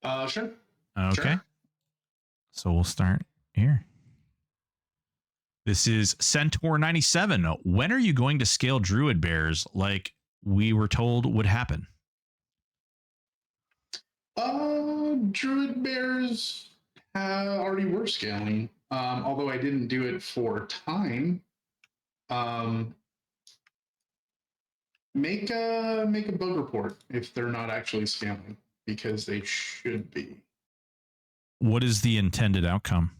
Sure. Okay. Sure. So we'll start here. This is Centaur97. When are you going to scale Druid bears like we were told would happen? Druid bears already were scaling. Although I didn't do it for time. Make a bug report if they're not actually scaling, because they should be. What is the intended outcome?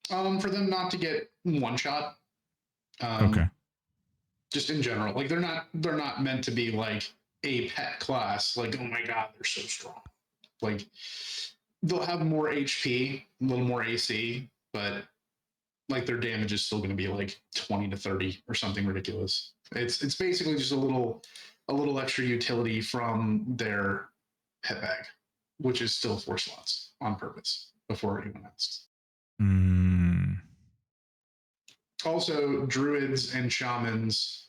For them not to get one shot. Okay. Just in general, like they're not meant to be like a pet class. Like, oh my god, they're so strong. Like they'll have more HP, a little more AC, but like their damage is still going to be like 20 to 30 or something ridiculous. It's basically just a little extra utility from their pet bag, which is still 4 slots on purpose before anyone asks. Also, druids and shamans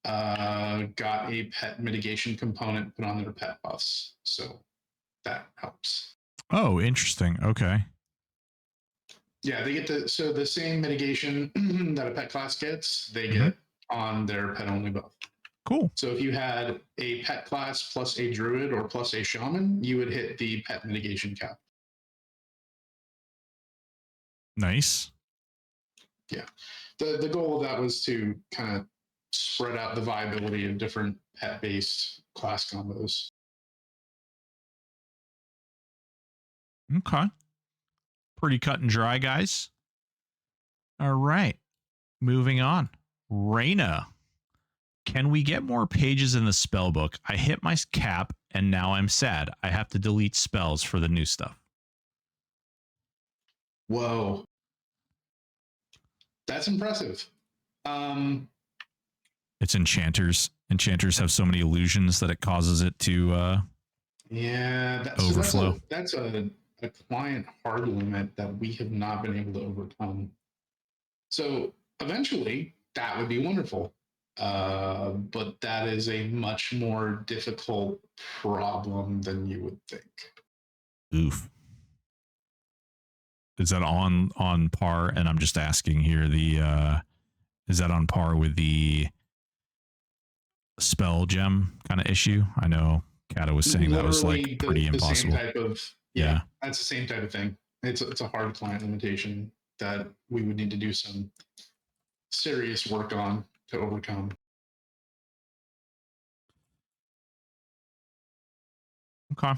got a pet mitigation component put on their pet buffs, so that helps. Oh, interesting. Okay. Yeah, they get the same mitigation that a pet class gets, they get on their pet only buff. Cool. So if you had a pet class plus a druid or plus a shaman, you would hit the pet mitigation cap. Nice. Yeah. The goal of that was to kind of spread out the viability of different pet-based class combos. Okay. Pretty cut and dry, guys. All right. Moving on. Reyna. Can we get more pages in the spellbook? I hit my cap and now I'm sad. I have to delete spells for the new stuff. Whoa. That's impressive. It's enchanters. Enchanters have so many illusions that it causes it to overflow. So that's a client hard limit that we have not been able to overcome. So eventually that would be wonderful. But that is a much more difficult problem than you would think. Oof. Is that on par? And I'm just asking here, is that on par with the spell gem kind of issue? I know Kata was saying that was like pretty impossible. Same type of, yeah, that's the same type of thing. It's a hard client limitation that we would need to do some serious work on to overcome. Okay.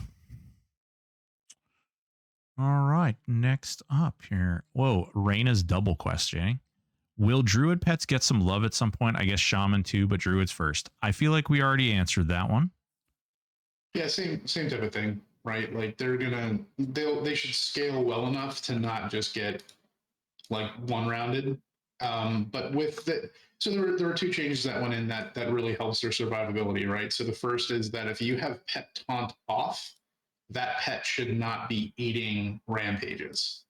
All right. Next up here. Whoa, Reyna's double questioning. Will Druid pets get some love at some point? I guess Shaman too, but Druids first. I feel like we already answered that one. Yeah, same type of thing, right? Like they should scale well enough to not just get like one rounded. But with the so there are 2 changes that went in that really helps their survivability, right? So the first is that if you have pet taunt off, that pet should not be eating rampages.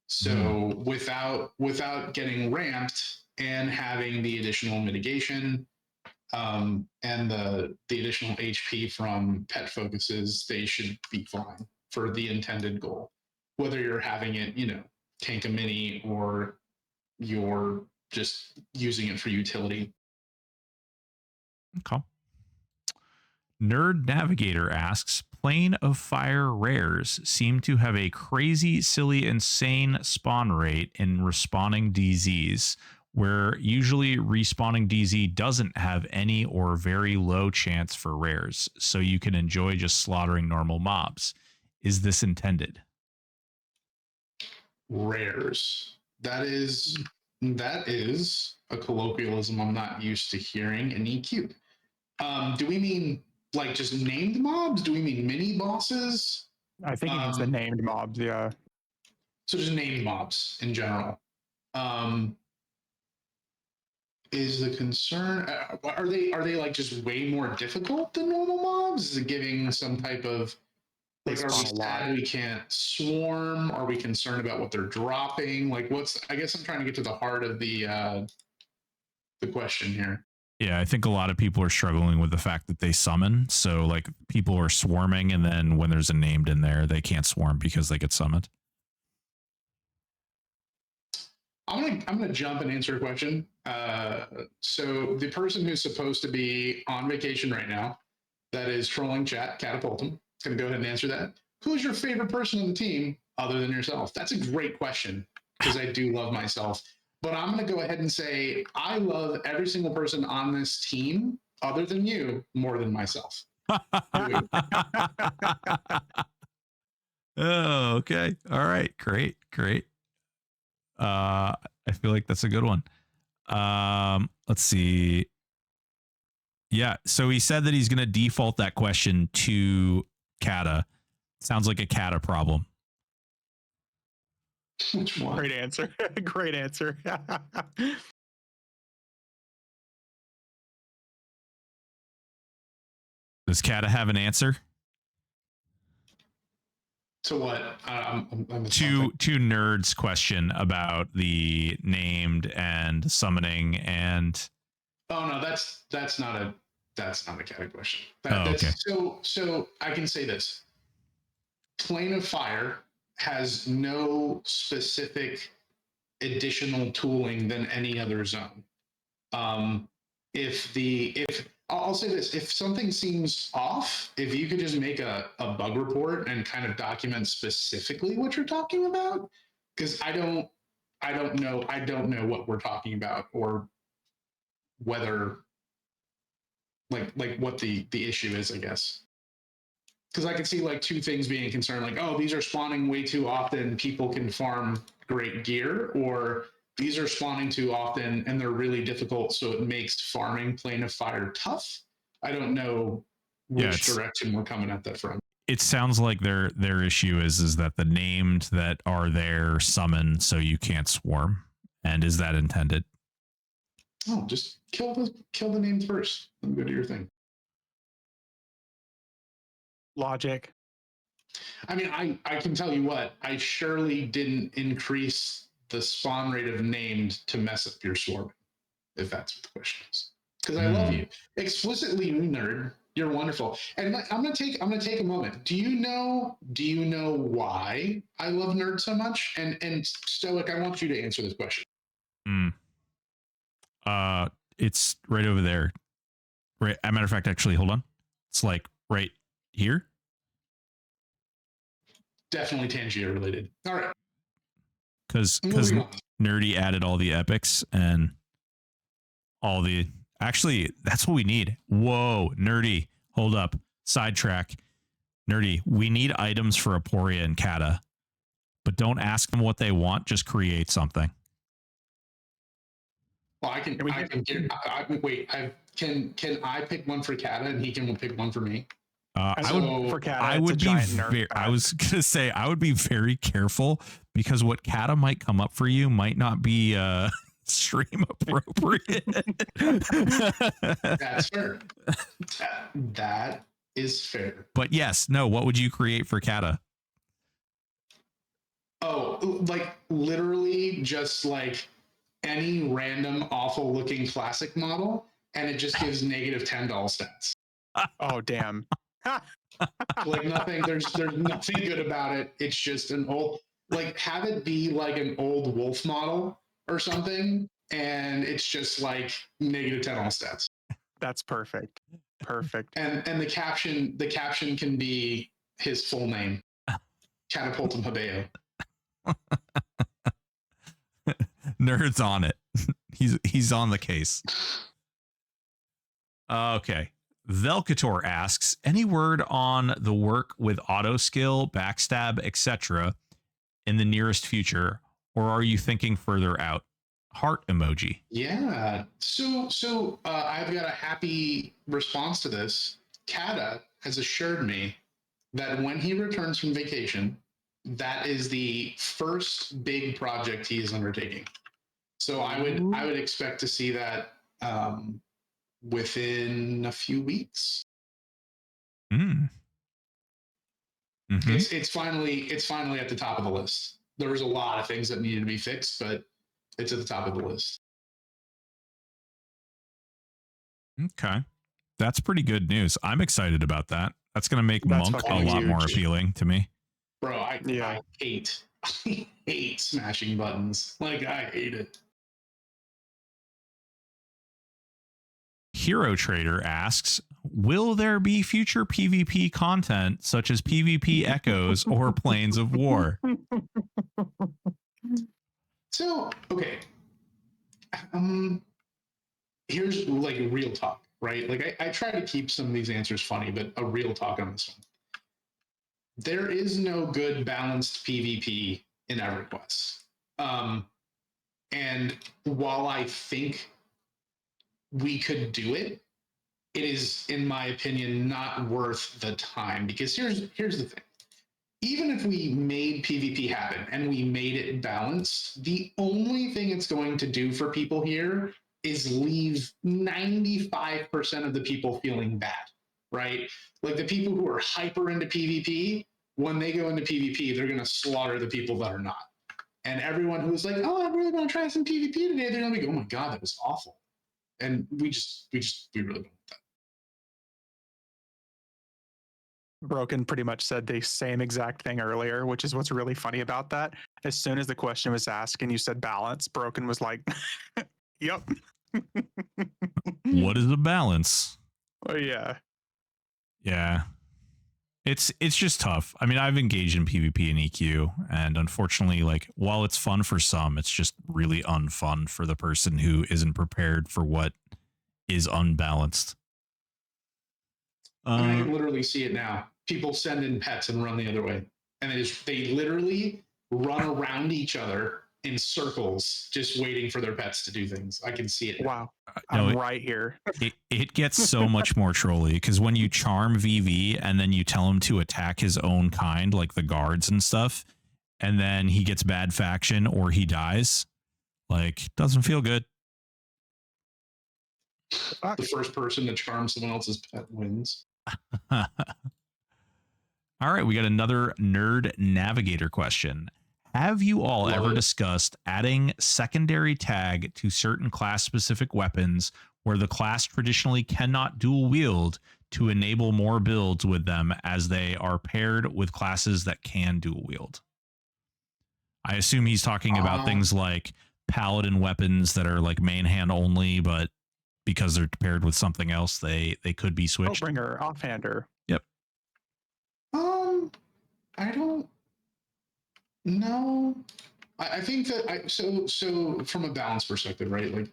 So without getting ramped and having the additional mitigation and the additional HP from pet focuses, they should be fine for the intended goal. Whether you're having it, tank a mini or you're just using it for utility. Okay. Nerd Navigator asks, Plane of Fire rares seem to have a crazy, silly, insane spawn rate in respawning DZs, where usually respawning DZ doesn't have any or very low chance for rares, so you can enjoy just slaughtering normal mobs. Is this intended? Rares. That is a colloquialism I'm not used to hearing in EQ. Do we mean like just named mobs? Do we mean mini bosses? I think it means the named mobs, yeah. So just named mobs in general. Is the concern are they like just way more difficult than normal mobs? Is it giving some type of like, are we sad we can't swarm? Are we concerned about what they're dropping? Like, I guess I'm trying to get to the heart of the question here. Yeah, I think a lot of people are struggling with the fact that they summon. So like people are swarming, and then when there's a named in there, they can't swarm because they get summoned. I'm gonna jump and answer a question. So the person who's supposed to be on vacation right now, that is trolling chat, Catapult him. Gonna go ahead and answer that. Who's your favorite person on the team other than yourself? That's a great question because I do love myself. But I'm gonna go ahead and say I love every single person on this team other than you more than myself. Oh, okay. All right. Great. Great. I feel like that's a good one. Let's see. Yeah. So he said that he's going to default that question to Kata. Sounds like a Kata problem. Which one? Great answer. Great answer. Does Kata have an answer? To what? I'm to Nerd's question about the named and summoning and. Oh no, that's not a Kata question. Okay. So I can say this. Plane of Fire has no specific additional tooling than any other zone. If I'll say this, if something seems off, if you could just make a bug report and kind of document specifically what you're talking about, because I don't know what we're talking about or whether like what the issue is, I guess. Because I can see like two things being concerned, like, oh, these are spawning way too often, people can farm great gear, or these are spawning too often and they're really difficult, so it makes farming Plane of Fire tough. I don't know which direction we're coming at that from. It sounds like their issue is that the named that are there summon so you can't swarm. And is that intended? Oh, just kill the names first. Then go do your thing. Logic. I mean, I can tell you what, I surely didn't increase the spawn rate of named to mess up your swarming, if that's what the question is. Because I love you. Explicitly, you nerd. You're wonderful. And I'm gonna take a moment. Do you know why I love nerd so much? And Stoic, I want you to answer this question. It's right over there. Right. As a matter of fact, actually, hold on. It's like right here. Definitely Tangier related. All right. Because Nerdy added all the epics and all the. Actually, that's what we need. Whoa, Nerdy, hold up. Sidetrack. Nerdy, we need items for Aporia and Kata, but don't ask them what they want. Just create something. Well, I can wait. Can I pick one for Kata and he can pick one for me? I would gonna say I would be very careful because what Kata might come up for you might not be stream appropriate. That's fair. That is fair. But yes, no. What would you create for Kata? Oh, like literally just like any random awful looking classic model, and it just gives negative $10 stats. Oh damn. Like nothing, there's nothing good about it. It's just an old, like have it be like an old wolf model or something, and it's just like negative 10 all stats. That's perfect. Perfect. And the caption can be his full name. Catapultum Habeo. Nerd's on it. He's on the case. Okay. Velcator asks, any word on the work with auto skill, backstab, etc. in the nearest future, or are you thinking further out? Heart emoji. Yeah. So I've got a happy response to this. Kata has assured me that when he returns from vacation, that is the first big project he is undertaking. So I would expect to see that within a few weeks. Mm. Mm-hmm. It's finally at the top of the list. There was a lot of things that needed to be fixed, but it's at the top of the list. Okay. That's pretty good news. I'm excited about that. That's going to make That's Monk a fucking lot more huge. appealing to me. Bro, Yeah. I hate smashing buttons. Like, I hate it. Hero Trader asks, will there be future PvP content such as PvP Echoes or Planes of War? So, okay. Here's like real talk, right? Like I try to keep some of these answers funny, but a real talk on this one. There is no good balanced PvP in EverQuest. And while I think we could do it, it is, in my opinion, not worth the time. Because here's the thing. Even if we made PvP happen and we made it balanced, the only thing it's going to do for people here is leave 95% of the people feeling bad, right? Like the people who are hyper into PvP, when they go into PvP, they're going to slaughter the people that are not. And everyone who's like, oh, I'm really going to try some PvP today, they're going to be, oh my God, that was awful. And we really don't want that. Broken pretty much said the same exact thing earlier, which is what's really funny about that. As soon as the question was asked and you said balance, Broken was like, yep. What is the balance? Oh, yeah. Yeah. It's just tough. I mean, I've engaged in PvP and EQ, and unfortunately, like, while it's fun for some, it's just really unfun for the person who isn't prepared for what is unbalanced. I mean, I can literally see it now. People send in pets and run the other way, and they literally run around each other in circles, just waiting for their pets to do things. I can see it. Wow. No, I'm right here. it gets so much more trolly because when you charm VV and then you tell him to attack his own kind, like the guards and stuff, and then he gets bad faction or he dies, like, doesn't feel good. The first person to charm someone else's pet wins. All right, we got another Nerd Navigator question. Have you all Love ever it. discussed adding secondary tag to certain class-specific weapons where the class traditionally cannot dual wield to enable more builds with them as they are paired with classes that can dual wield? I assume he's talking about things like Paladin weapons that are like main hand only, but because they're paired with something else, they could be switched. Bringer, offhander. Yep. I don't know. I think that so from a balance perspective, right? Like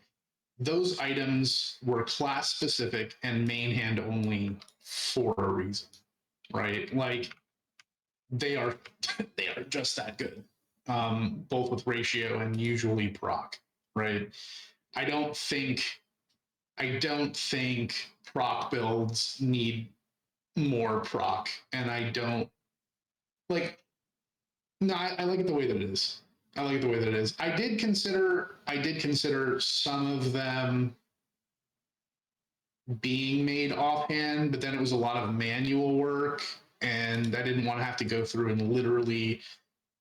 those items were class specific and main hand only for a reason, right? Like they are they are just that good, both with ratio and usually proc, right? I don't think proc builds need more proc, and I don't like. No, I like it the way that it is. I like it the way that it is. I did consider some of them being made offhand, but then it was a lot of manual work, and I didn't want to have to go through and literally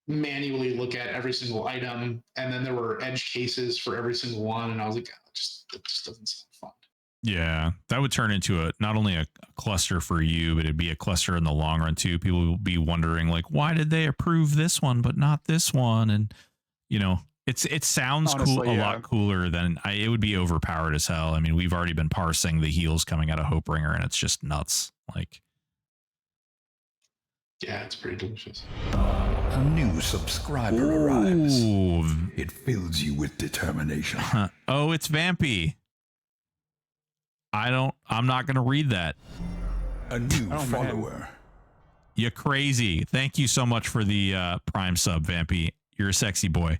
manually look at every single item. And then there were edge cases for every single one, and I was like, oh, it just doesn't sound fun. Yeah, that would turn into not only a cluster for you, but it'd be a cluster in the long run too. People will be wondering like, why did they approve this one but not this one? And you know, it sounds Honestly, cool, a yeah. lot cooler than it would be overpowered as hell. I mean, we've already been parsing the heals coming out of Hopebringer, and it's just nuts. Like, yeah, it's pretty delicious. A new subscriber arrives. It fills you with determination. Oh, it's Vampy. I'm not going to read that. A new follower. You're crazy. Thank you so much for the Prime sub, Vampy. You're a sexy boy.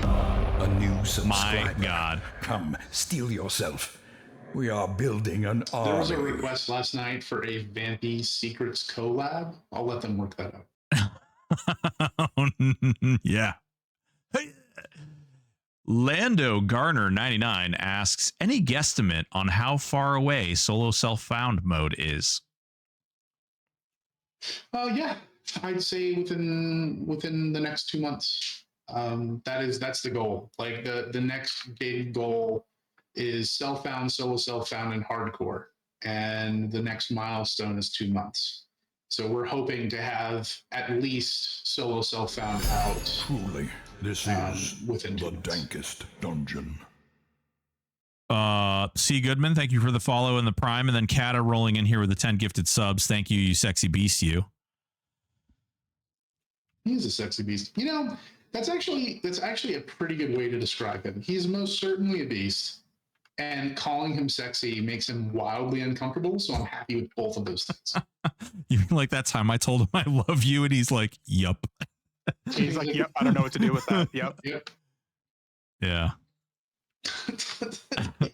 A new subscriber. My God. Come, steel yourself. We are building an army. There was a request last night for a Vampy Secrets collab. I'll let them work that out. Yeah. Hey. Lando Garner 99 asks, any guesstimate on how far away solo self-found mode is? Yeah, I'd say within the next 2 months. That's the goal. Like the next big goal is self-found, solo self-found, and hardcore. And the next milestone is 2 months. So we're hoping to have at least solo self-found out. Truly, this is within 2 the months. dankest dungeon. C. Goodman, thank you for the follow and the prime. And then Kata rolling in here with the 10 gifted subs. Thank you, you sexy beast, you. He's a sexy beast. You know, that's actually a pretty good way to describe him. He's most certainly a beast, and calling him sexy makes him wildly uncomfortable. So I'm happy with both of those things. You mean like that time I told him I love you, and he's like, "Yup." He's like, "Yep, I don't know what to do with that." Yep. Yep. Yeah.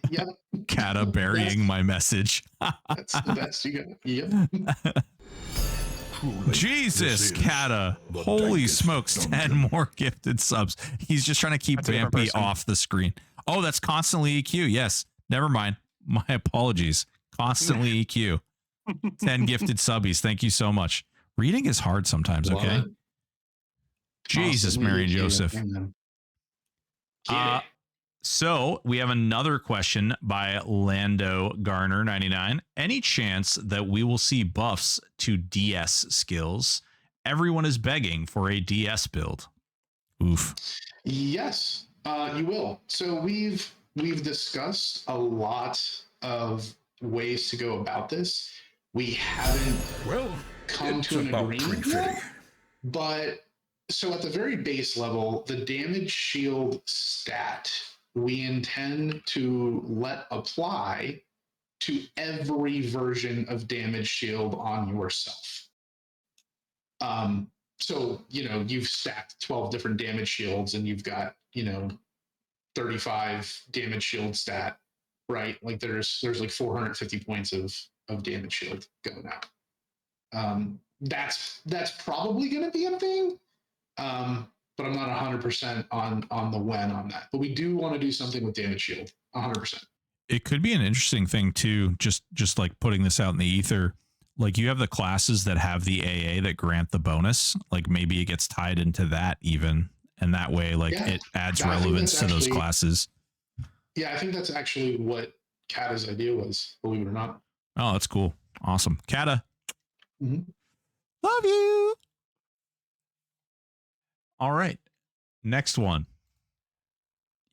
Yep. Kata burying my message. That's the best you got. Yep. Truly, Jesus, this is Kata. the Holy dankest smokes, dungeon. 10 more gifted subs. He's just trying to keep That's a different Vampy person. off the screen. Oh, that's constantly EQ. Yes. Never mind. My apologies. Constantly EQ. 10 gifted subbies. Thank you so much. Reading is hard sometimes, Love okay? it. Jesus, Constantly Mary and EQ. Joseph. Amen. Get it. So we have another question by Lando Garner 99. Any chance that we will see buffs to DS skills? Everyone is begging for a DS build. Oof. Yes, you will. So we've discussed a lot of ways to go about this. We haven't Well, come it's to an about agreement 350. yet, but so at the very base level, the damage shield stat we intend to let apply to every version of damage shield on yourself. So, you know, you've stacked 12 different damage shields and you've got, you know, 35 damage shield stat, right? Like there's like 450 points of damage shield going out. That's probably going to be a thing. But I'm not 100% on the when on that. But we do want to do something with damage shield, 100%. It could be an interesting thing too, just like putting this out in the ether. Like you have the classes that have the AA that grant the bonus, like maybe it gets tied into that even, and that way like Yeah. it adds I think relevance that's to those actually- classes. Yeah, I think that's actually what Kata's idea was, believe it or not. Oh, that's cool. Awesome. Kata. Mhm. Love you. All right. Next one.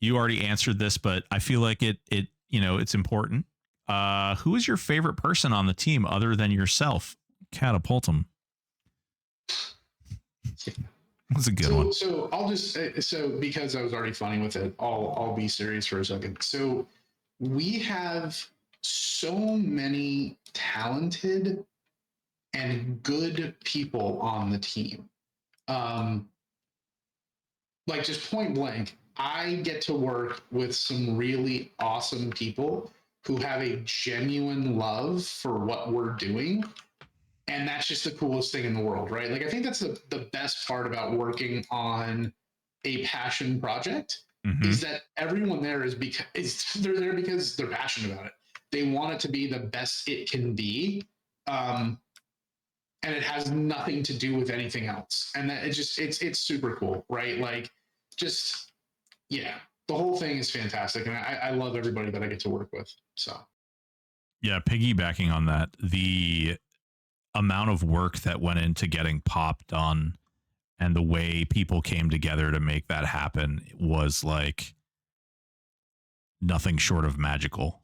You already answered this, but I feel like it it's important. Who is your favorite person on the team other than yourself? Catapultum. That's a good one. So I'll just so because I was already funny with it, I'll be serious for a second. So we have so many talented and good people on the team. Like just point blank, I get to work with some really awesome people who have a genuine love for what we're doing. And that's just the coolest thing in the world, right? Like I think that's the best part about working on a passion project Mhm. is that everyone there is because they're there because they're passionate about it. They want it to be the best it can be. And it has nothing to do with anything else. And that it's super cool, right? Like just, yeah, the whole thing is fantastic. And I love everybody that I get to work with. So Yeah, piggybacking on that, the amount of work that went into getting PoP done and the way people came together to make that happen was like nothing short of magical.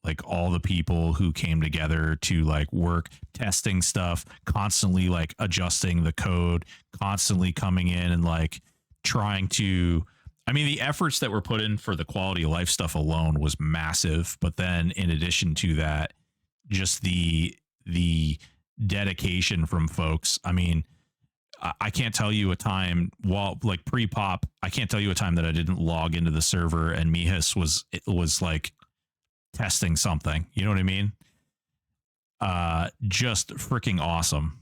Like all the people who came together to like work testing stuff, constantly like adjusting the code, constantly coming in and like trying to, I mean, the efforts that were put in for the quality of life stuff alone was massive. But then in addition to that, just the dedication from folks. I mean, I can't tell you a time while like pre-PoP, I can't tell you a time that I didn't log into the server and Mihas was like testing something. You know what I mean? Just freaking awesome.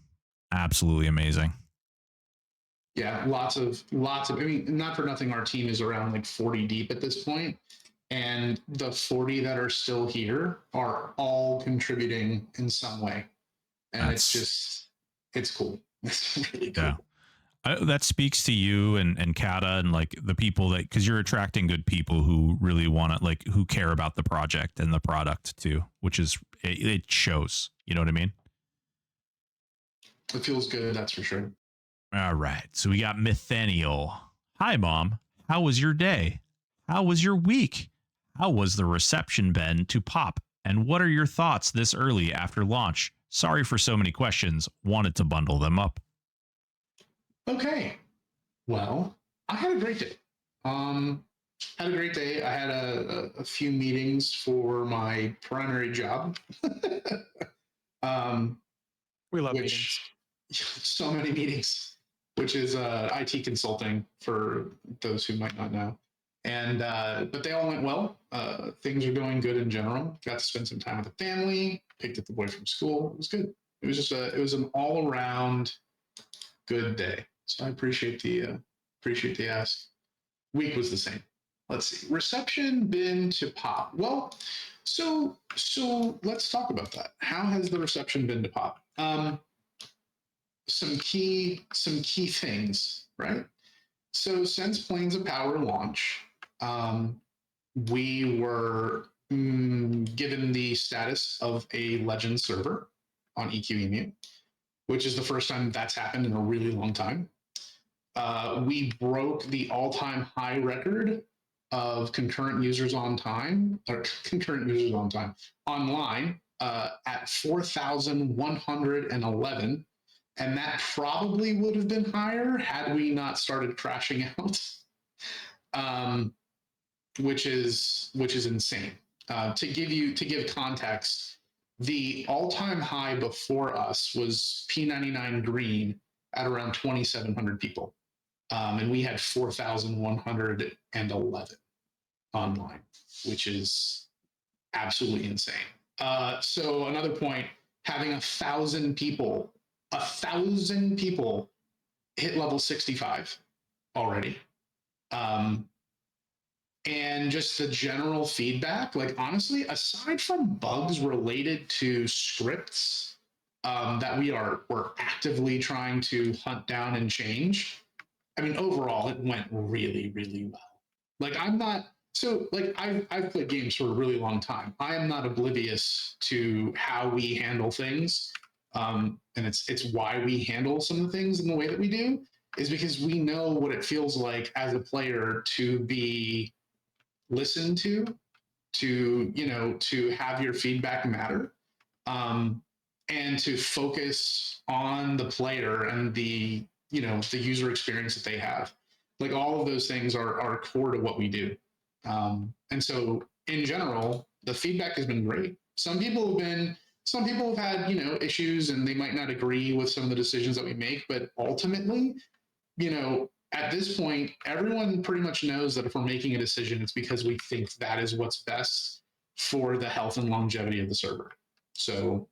Absolutely amazing. yeah, lots of I mean, not for nothing, our team is around like 40 deep at this point. And the 40 that are still here are all contributing in some way. And it's cool. It's really cool. Yeah. That speaks to you and Kata and like the people that, because you're attracting good people who really want to, like, who care about the project and the product too, which is, it shows, you know what I mean? It feels good, that's for sure. All right. So we got Mythenial. Hi, Mom. How was your day? How was your week? How was the reception been to PoP? And what are your thoughts this early after launch? Sorry for so many questions. Wanted to bundle them up. Okay. Well, I had a great day. Had a great day. I had a few meetings for my primary job. We love meetings. So many meetings, which is IT consulting for those who might not know. And but they all went well. Things are going good in general. Got to spend some time with the family. Picked up the boy from school. It was good. It was just an all around good day. So I appreciate the ask. Week was the same. Let's see. Reception been to PoP? Well, so let's talk about that. How has the reception been to PoP? Some key things, right? So since Planes of Power launch, we were given the status of a legend server on EQEMU, which is the first time that's happened in a really long time. We broke the all-time high record of concurrent users online at 4,111. And that probably would have been higher had we not started crashing out, which is insane. To give context, the all-time high before us was P99 Green at around 2,700 people, and we had 4,111 online, which is absolutely insane. So another point, having 1,000 people hit level 65 already. And just the general feedback, like honestly, aside from bugs related to scripts that we're actively trying to hunt down and change, I mean, overall, it went really, really well. Like I've played games for a really long time. I am not oblivious to how we handle things. And it's why we handle some of the things in the way that we do, is because we know what it feels like as a player to be listened to have your feedback matter, and to focus on the player and the user experience that they have. Like all of those things are core to what we do. And so in general, the feedback has been great. Some people have had, issues, and they might not agree with some of the decisions that we make, but ultimately, at this point, everyone pretty much knows that if we're making a decision, it's because we think that is what's best for the health and longevity of the server. So,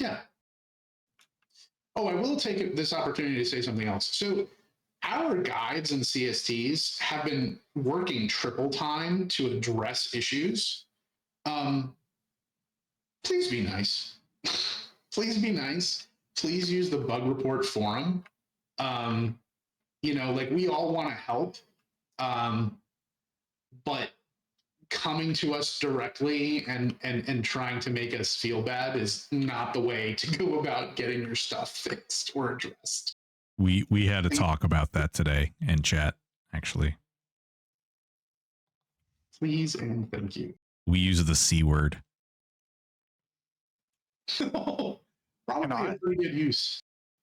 yeah. Oh, I will take this opportunity to say something else. So, our guides and CSTs have been working triple time to address issues. Please be nice. Please be nice. Please use the bug report forum. We all want to help, but coming to us directly and trying to make us feel bad is not the way to go about getting your stuff fixed or addressed. We had a talk about that today in chat, actually. Please and thank you. We use the C word. Probably a pretty good use.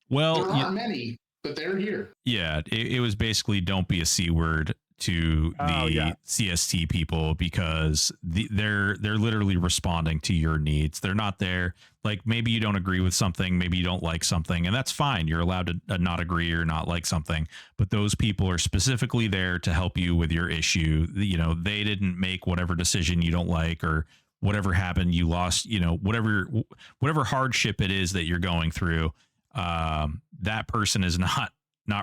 Well, there aren't many, but they're here. Yeah, it was basically don't be a C word to the CST people, because they're literally responding to your needs. They're not there. Like, maybe you don't agree with something, maybe you don't like something, and that's fine. You're allowed to not agree or not like something, but those people are specifically there to help you with your issue. They didn't make whatever decision you don't like, or whatever happened, you lost, whatever hardship it is that you're going through. That person is not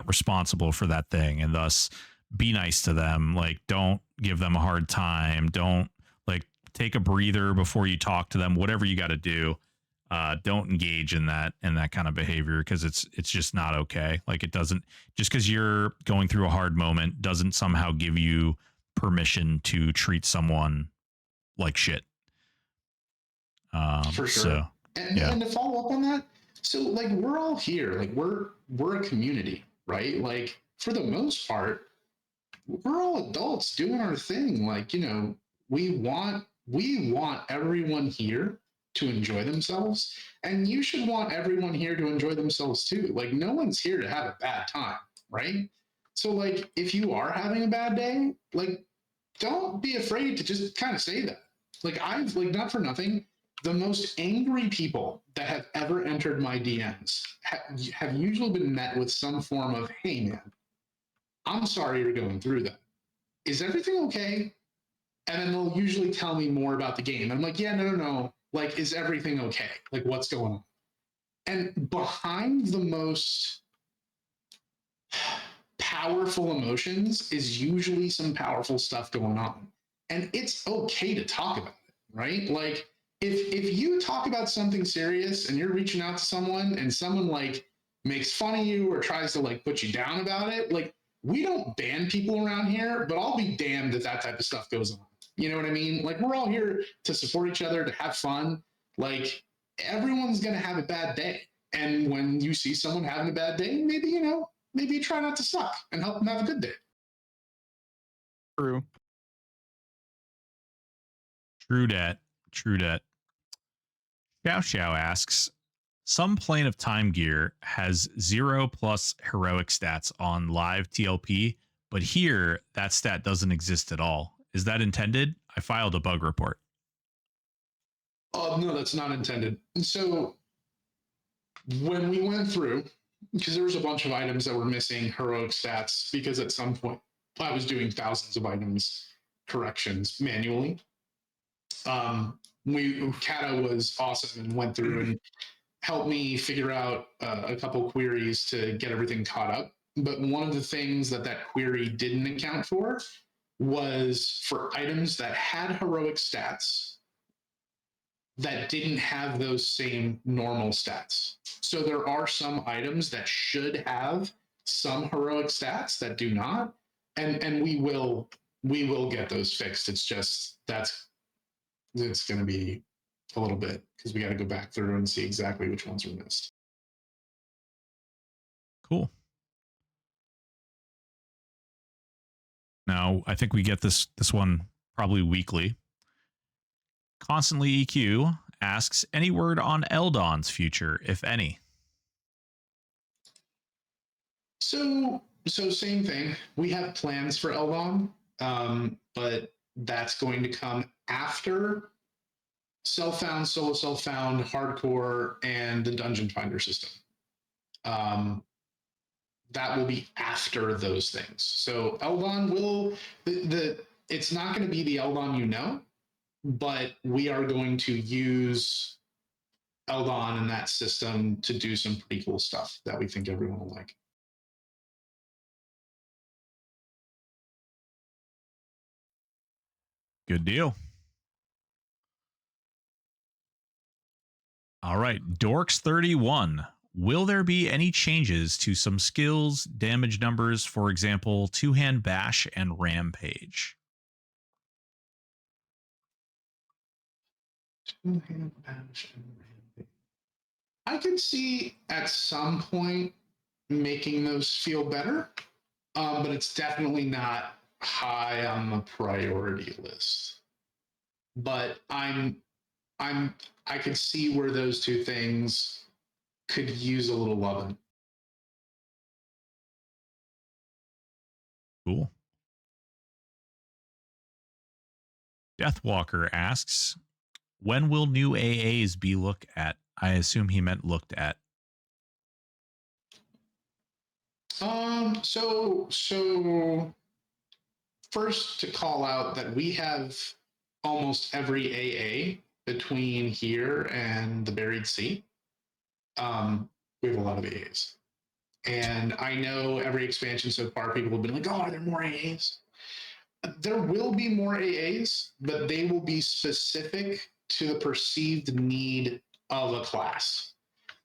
responsible for that thing, and thus be nice to them. Like, don't give them a hard time. Don't take a breather before you talk to them, whatever you got to do. Don't engage in that kind of behavior, because it's just not okay. Like, it doesn't, just because you're going through a hard moment doesn't somehow give you permission to treat someone like shit. For sure. So, and to follow up on that, so like we're all here, like we're a community, right? Like for the most part, we're all adults doing our thing. Like, you know, we want everyone here to enjoy themselves, and you should want everyone here to enjoy themselves too. Like, no one's here to have a bad time, right? So like if you are having a bad day, like don't be afraid to just kind of say that. Like, I've, like, not for nothing, the most angry people that have ever entered my DMs have usually been met with some form of, hey man, I'm sorry you're going through that. Is everything okay? And then they'll usually tell me more about the game. I'm like, yeah, no. Like, is everything okay? Like, what's going on? And behind the most powerful emotions is usually some powerful stuff going on. And it's okay to talk about it, right? Like, if you talk about something serious and you're reaching out to someone and someone like makes fun of you or tries to like put you down about it, like, we don't ban people around here, but I'll be damned if that type of stuff goes on. You know what I mean? Like, we're all here to support each other, to have fun. Like, everyone's going to have a bad day. And when you see someone having a bad day, maybe, you know, maybe you try not to suck and help them have a good day. True. True dat. Xiao asks, some Plane of Time gear has 0+ heroic stats on live TLP, but here that stat doesn't exist at all. Is that intended? I filed a bug report. Oh, no, that's not intended. And so when we went through, because there was a bunch of items that were missing heroic stats, because at some point I was doing thousands of items corrections manually. Kata was awesome and went through and helped me figure out a couple queries to get everything caught up. But one of the things that query didn't account for was for items that had heroic stats that didn't have those same normal stats. So there are some items that should have some heroic stats that do not, and we will get those fixed. It's just it's going to be a little bit, because we got to go back through and see exactly which ones were missed. Cool. Now, I think we get this one probably weekly. Constantly EQ asks, any word on Ldon's future, if any? So same thing. We have plans for Ldon, but that's going to come after self-found, solo self-found, hardcore, and the dungeon finder system. That will be after those things. So Ldon will, it's not going to be the Ldon you know, but we are going to use Ldon in that system to do some pretty cool stuff that we think everyone will like. Good deal. All right, Dorks31. Will there be any changes to some skills, damage numbers, for example, two-hand bash and Rampage? Two-hand bash and Rampage. I could see at some point making those feel better, but it's definitely not high on the priority list. But I could see where those two things could use a little loving. Cool. Deathwalker asks, when will new AAs be looked at? I assume he meant looked at. So first to call out that we have almost every AA between here and the Buried Sea. We have a lot of AAs. And I know every expansion so far, people have been like, oh, are there more AAs? There will be more AAs, but they will be specific to the perceived need of a class.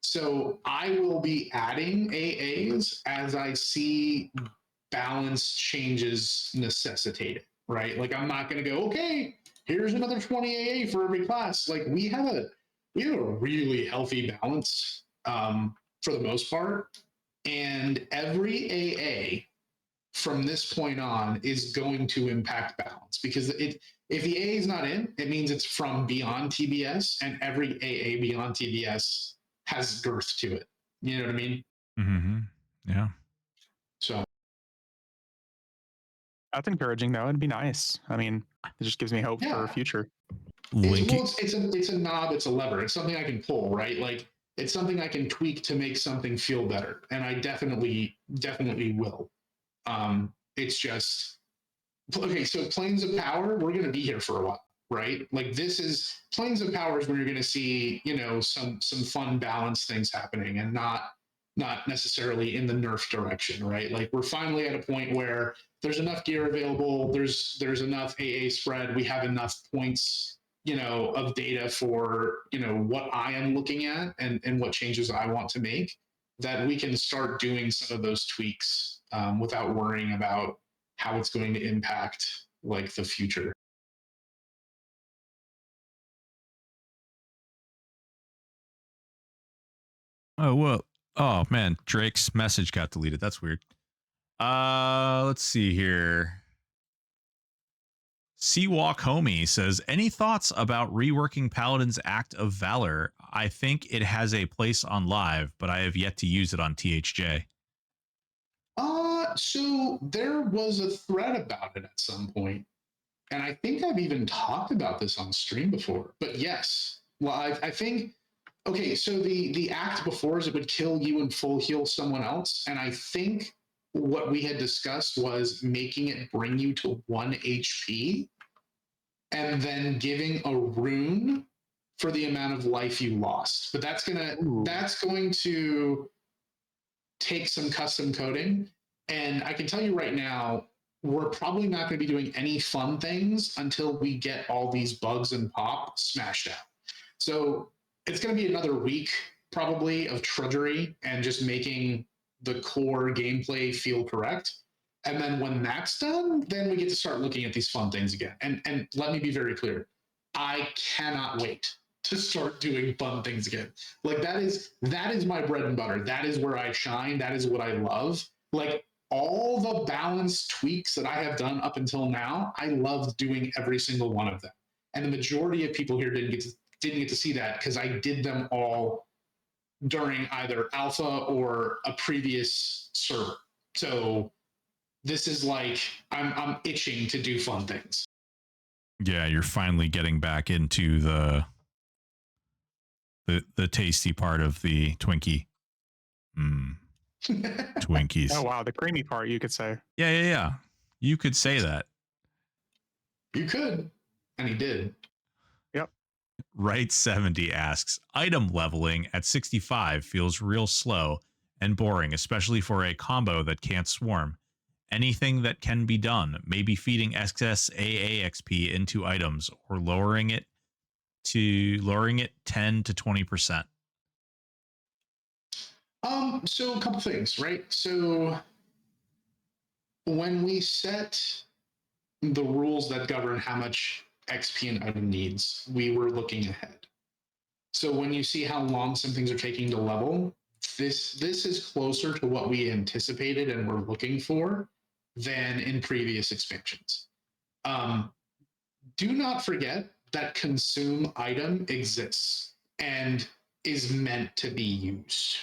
So I will be adding AAs as I see balance changes necessitated, right? Like I'm not going to go, okay, here's another 20 AA for every class. Like we have a really healthy balance for the most part, and every AA from this point on is going to impact balance because if the AA is not in, it means it's from beyond TBS, and every AA beyond TBS has girth to it. You know what I mean? Mm-hmm. Yeah. So That's encouraging, though. It'd be nice. I mean, it just gives me hope for Yeah. a future. It's a knob, it's a lever, it's something I can pull, right? Like it's something I can tweak to make something feel better, and I definitely will. It's just okay. So Planes of Power, we're going to be here for a while, right? Like this is Planes of Power is where you're going to see, you know, some fun balance things happening, and not necessarily in the nerf direction, right? Like we're finally at a point where there's enough gear available, there's enough AA spread, we have enough points, you know, of data for, you know, what I am looking at and what changes I want to make, that we can start doing some of those tweaks without worrying about how it's going to impact like the future. Oh, well. Oh, man. Drake's message got deleted. That's weird. Let's see here. Seawalk Homie says, any thoughts about reworking Paladin's Act of Valor? I think it has a place on live, but I have yet to use it on THJ. So there was a thread about it at some point, and I think I've even talked about this on stream before. But yes, well, I think okay. So the act before is it would kill you and full heal someone else, and I think what we had discussed was making it bring you to 1 HP, and then giving a rune for the amount of life you lost. But that's going to take some custom coding. And I can tell you right now, we're probably not going to be doing any fun things until we get all these bugs and PoP smashed out. So it's going to be another week probably of trudgery and just making the core gameplay feel correct. And then when that's done, then we get to start looking at these fun things again. And let me be very clear, I cannot wait to start doing fun things again. Like that is my bread and butter. That is where I shine. That is what I love. Like all the balance tweaks that I have done up until now, I loved doing every single one of them. And the majority of people here didn't get to see that because I did them all during either alpha or a previous server. So this is like I'm itching to do fun things. Yeah, you're finally getting back into the tasty part of the Twinkie. Twinkies. Oh wow, the creamy part, you could say. Yeah. You could say that. You could, and he did. Yep. Right 70 asks, item leveling at 65 feels real slow and boring, especially for a combo that can't swarm. Anything that can be done, maybe feeding excess AA XP into items or lowering it 10 to 20%. So a couple things, right? So when we set the rules that govern how much XP an item needs, we were looking ahead. So when you see how long some things are taking to level, this is closer to what we anticipated and were looking for than in previous expansions. Do not forget that consume item exists and is meant to be used.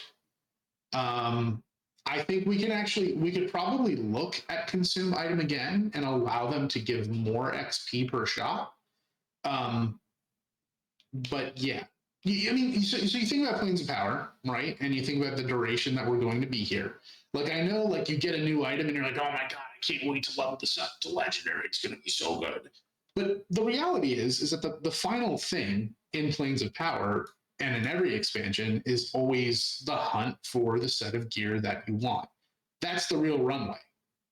I think we could probably look at consume item again and allow them to give more XP per shot. But yeah, I mean, so you think about Planes of Power, right? And you think about the duration that we're going to be here. Like I know, like you get a new item and you're like, oh my god, I can't wait to level this up to legendary. It's going to be so good. But the reality is that the final thing in Planes of Power and in every expansion is always the hunt for the set of gear that you want. That's the real runway,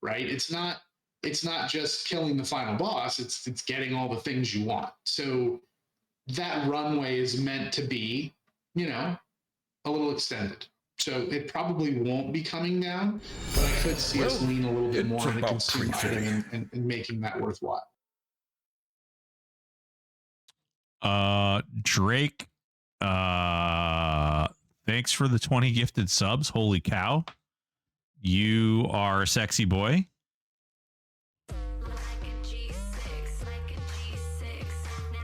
right? It's not just killing the final boss. It's getting all the things you want. So that runway is meant to be a little extended. So it probably won't be coming down, but I could see us lean a little bit it's more on the about consumer 3:30. item and making that worthwhile. Drake, thanks for the 20 gifted subs. Holy cow. You are a sexy boy.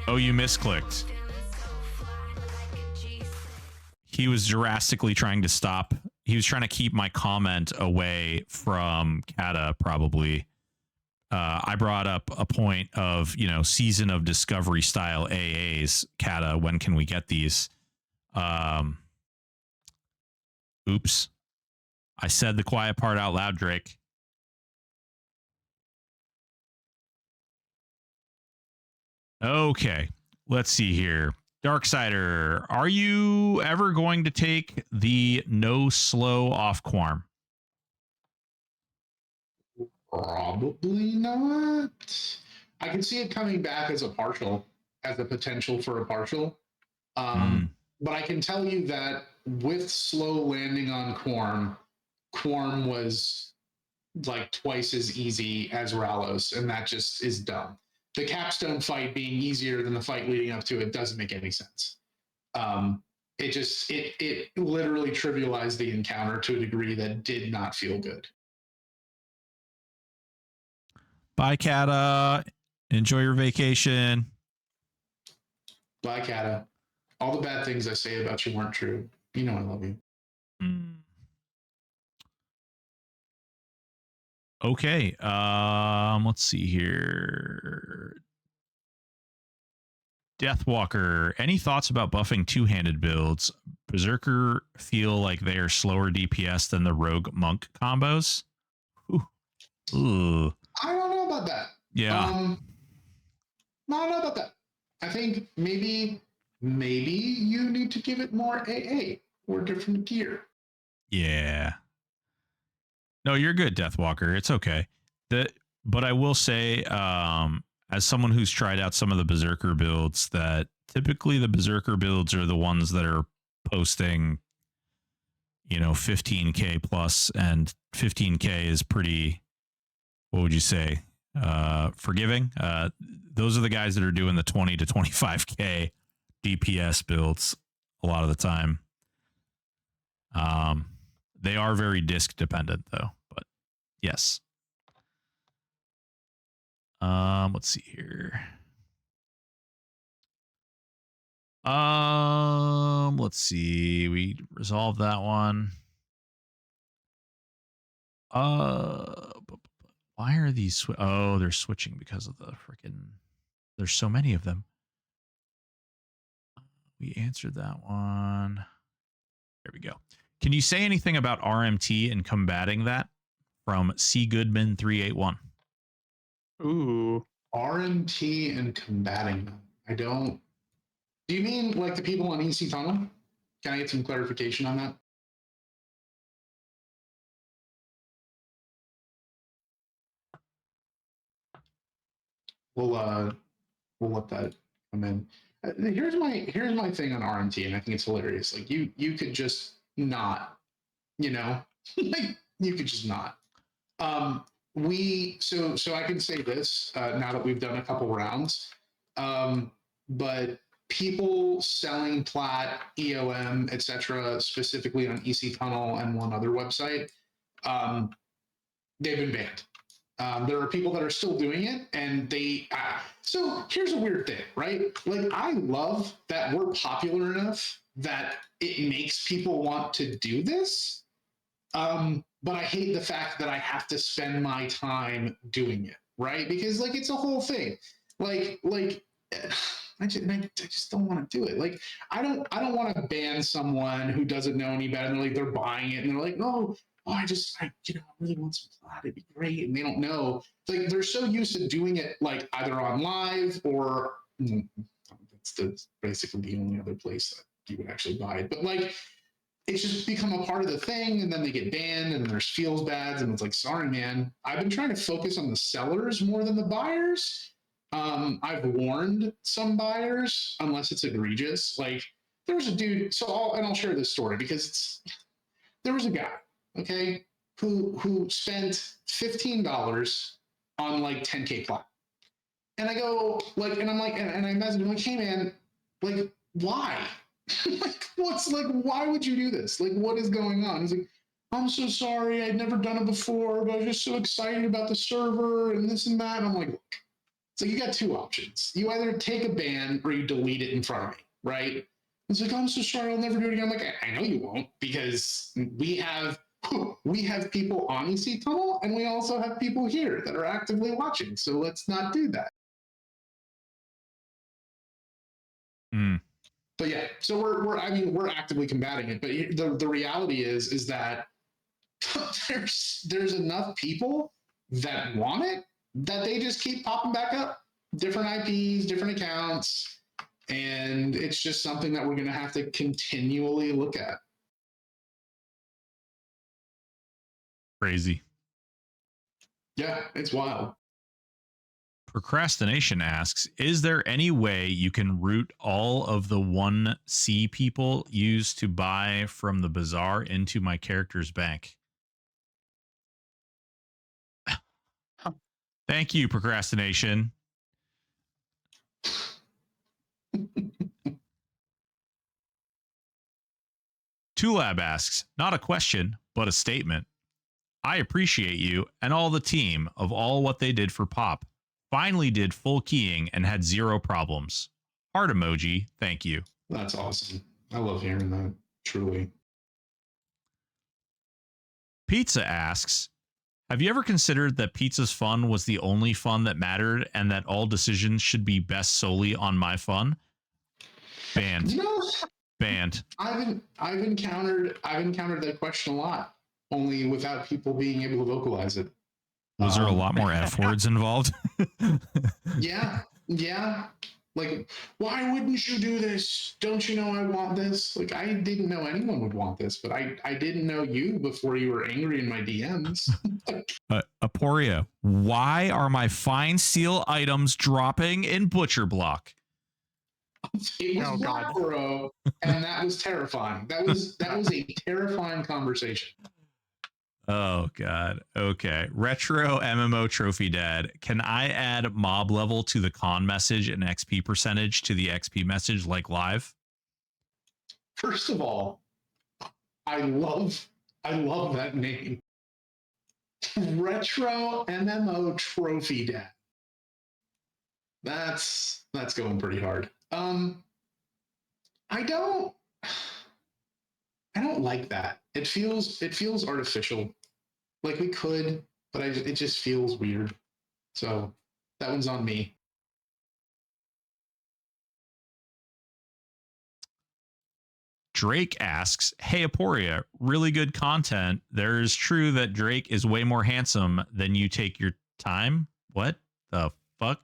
Oh, you misclicked. He was drastically trying to stop. He was trying to keep my comment away from Kata, probably. I brought up a point of, Season of Discovery style AAs. Kata, when can we get these? Oops. I said the quiet part out loud, Drake. Okay, let's see here. Darksider, are you ever going to take the no slow off Quarm? Probably not. I can see it coming back as a partial, as a potential for a partial. But I can tell you that with slow landing on Quarm was like twice as easy as Ralos, and that just is dumb. The capstone fight being easier than the fight leading up to it doesn't make any sense. It literally trivialized the encounter to a degree that did not feel good. Bye, Kata. Enjoy your vacation. Bye, Kata. All the bad things I say about you weren't true. You know I love you. Okay. Let's see here. Deathwalker, any thoughts about buffing two-handed builds? Berserker feel like they are slower DPS than the rogue monk combos. Ooh. I don't know about that. Yeah. I don't know about that. I think maybe you need to give it more AA or different gear. Yeah. No, you're good, Deathwalker. It's okay. But I will say, as someone who's tried out some of the Berserker builds, that typically the Berserker builds are the ones that are posting, 15K plus, and 15K is pretty, what would you say, forgiving. Those are the guys that are doing the 20 to 25K DPS builds a lot of the time. They are very disc dependent though, but yes. Let's see here. Let's see. We resolved that one. Why are these? Oh, they're switching because of the freaking. There's so many of them. We answered that one. There we go. Can you say anything about RMT and combating that? From C Goodman 381. Ooh. RMT and combating them. I don't. Do you mean like the people on EC Tunnel? Can I get some clarification on that? We'll let that come in. Here's my thing on RMT, and I think it's hilarious. Like you could just not, like you could just not. So I can say this now that we've done a couple rounds, but people selling plat, EOM, etc., specifically on EC Tunnel and one other website, they've been banned. There are people that are still doing it, and they. So here's a weird thing, right? Like I love that we're popular enough that it makes people want to do this. But I hate the fact that I have to spend my time doing it, right? Because like it's a whole thing. Like I just don't want to do it. Like I don't want to ban someone who doesn't know any better. And they're buying it, and they're like, I really want some plat. It'd be great, and they don't know. Like they're so used to doing it like either on live or that's basically the only other place that you would actually buy it. But like it's just become a part of the thing, and then they get banned, and there's feels bads, and it's like, sorry, man. I've been trying to focus on the sellers more than the buyers. I've warned some buyers, unless it's egregious. Like there was a dude. So I'll share this story because there was a guy, okay, who spent $15 on like 10K plat. And I go like, and I'm like, and I messaged him like, hey man, like why? Like why would you do this? Like what is going on? He's like, I'm so sorry, I'd never done it before, but I was just so excited about the server and this and that. And I'm like, look, so you got two options. You either take a ban or you delete it in front of me, right? It's like, I'm so sorry, I'll never do it again. I'm like, I know you won't, because we have people on EC Tunnel, and we also have people here that are actively watching. So let's not do that. But yeah, so we're actively combating it. But the reality is that there's enough people that want it that they just keep popping back up, different IPs, different accounts, and it's just something that we're going to have to continually look at. Crazy. Yeah, it's wild. Procrastination asks, is there any way you can route all of the 1C people used to buy from the bazaar into my character's bank? Thank you, Procrastination. Tulab asks, not a question, but a statement. I appreciate you and all the team of all what they did for PoP. Finally did full keying and had zero problems. Heart emoji, thank you. That's awesome. I love hearing that, truly. Pizza asks, have you ever considered that pizza's fun was the only fun that mattered and that all decisions should be best solely on my fun? Banned. You know, Banned. I've encountered that question a lot, only without people being able to vocalize it. Was there a lot more F words involved? Yeah. Like, why wouldn't you do this? Don't you know I want this? Like, I didn't know anyone would want this, but I didn't know you before you were angry in my DMs. Aporia, why are my fine steel items dropping in Butcher Block? It was black, bro, and that was terrifying. That was a terrifying conversation. Oh god. Okay. Retro MMO Trophy Dad. Can I add mob level to the con message and XP percentage to the XP message like live? First of all, I love that name. Retro MMO Trophy Dad. That's going pretty hard. I don't like that. It feels artificial. Like we could, but it just feels weird. So that one's on me. Drake asks, hey Aporia, really good content. There's true that Drake is way more handsome than you take your time. What the fuck?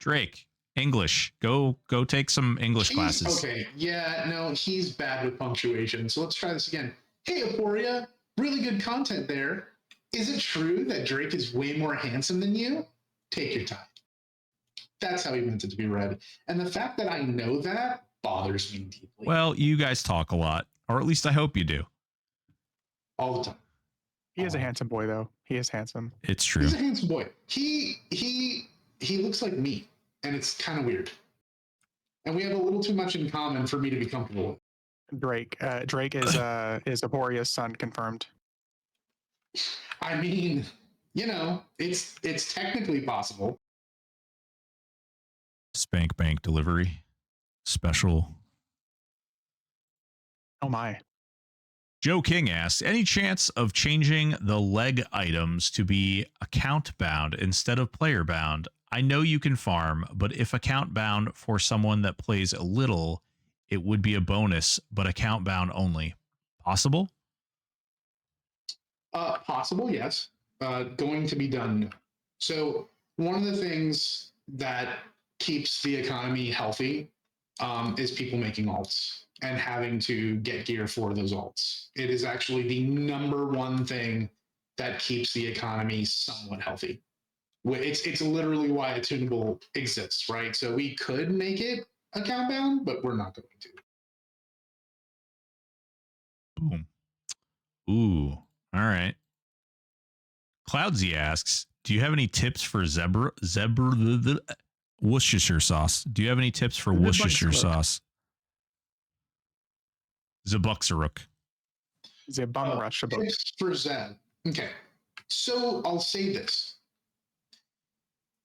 Drake, English. Go take some English classes. Okay, yeah, no, he's bad with punctuation. So let's try this again. Hey Aporia, really good content there. Is it true that Drake is way more handsome than you? Take your time. That's how he meant it to be read. And the fact that I know that bothers me deeply. Well, you guys talk a lot, or at least I hope you do. All the time. He is a handsome boy, though. He is handsome. It's true. He's a handsome boy. He looks like me, and it's kind of weird. And we have a little too much in common for me to be comfortable with. Drake is Aporia's son, confirmed. I mean, you know, it's technically possible. Spank Bank delivery. Special. Oh my. Joe King asks, any chance of changing the leg items to be account bound instead of player bound? I know you can farm, but if account bound for someone that plays a little, it would be a bonus, but account bound only. Possible? Possible, yes. Going to be done. So one of the things that keeps the economy healthy is people making alts and having to get gear for those alts. It is actually the number one thing that keeps the economy somewhat healthy. It's literally why a tunable exists, right? So we could make it account bound, but we're not going to. Boom. Ooh. All right. Cloudsy asks, do you have any tips for Worcestershire sauce? Do you have any tips for Worcestershire sauce? Zabuxaruk. Tips for Zeb. Okay. So I'll say this.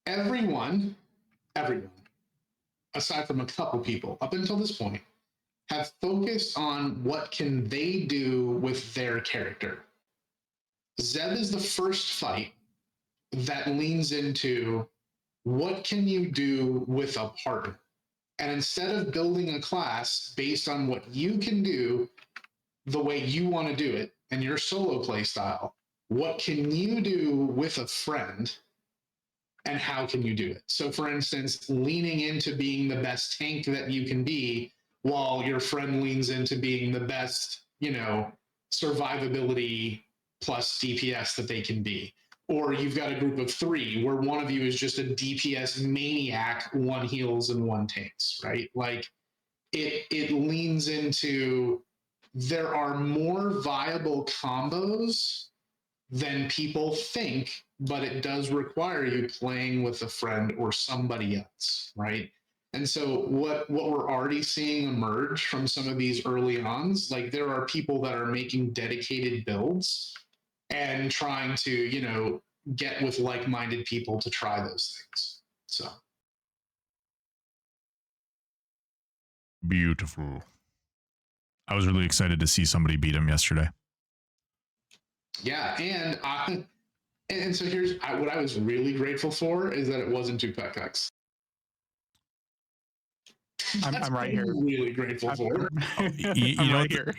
Everyone, aside from a couple people up until this point, have focused on what can they do with their character. Zeb is the first fight that leans into what can you do with a partner? And instead of building a class based on what you can do the way you want to do it and your solo play style, what can you do with a friend and how can you do it? So for instance, leaning into being the best tank that you can be while your friend leans into being the best, survivability plus DPS that they can be. Or you've got a group of 3 where one of you is just a DPS maniac, 1 heals and 1 tanks, right? Like it leans into, there are more viable combos than people think, but it does require you playing with a friend or somebody else, right? And so what we're already seeing emerge from some of these early ons, like there are people that are making dedicated builds and trying to, get with like-minded people to try those things. So beautiful. I was really excited to see somebody beat him yesterday. Yeah, and so here's what I was really grateful for is that it wasn't 2PEX. I'm right here. Really grateful for. You know, right here.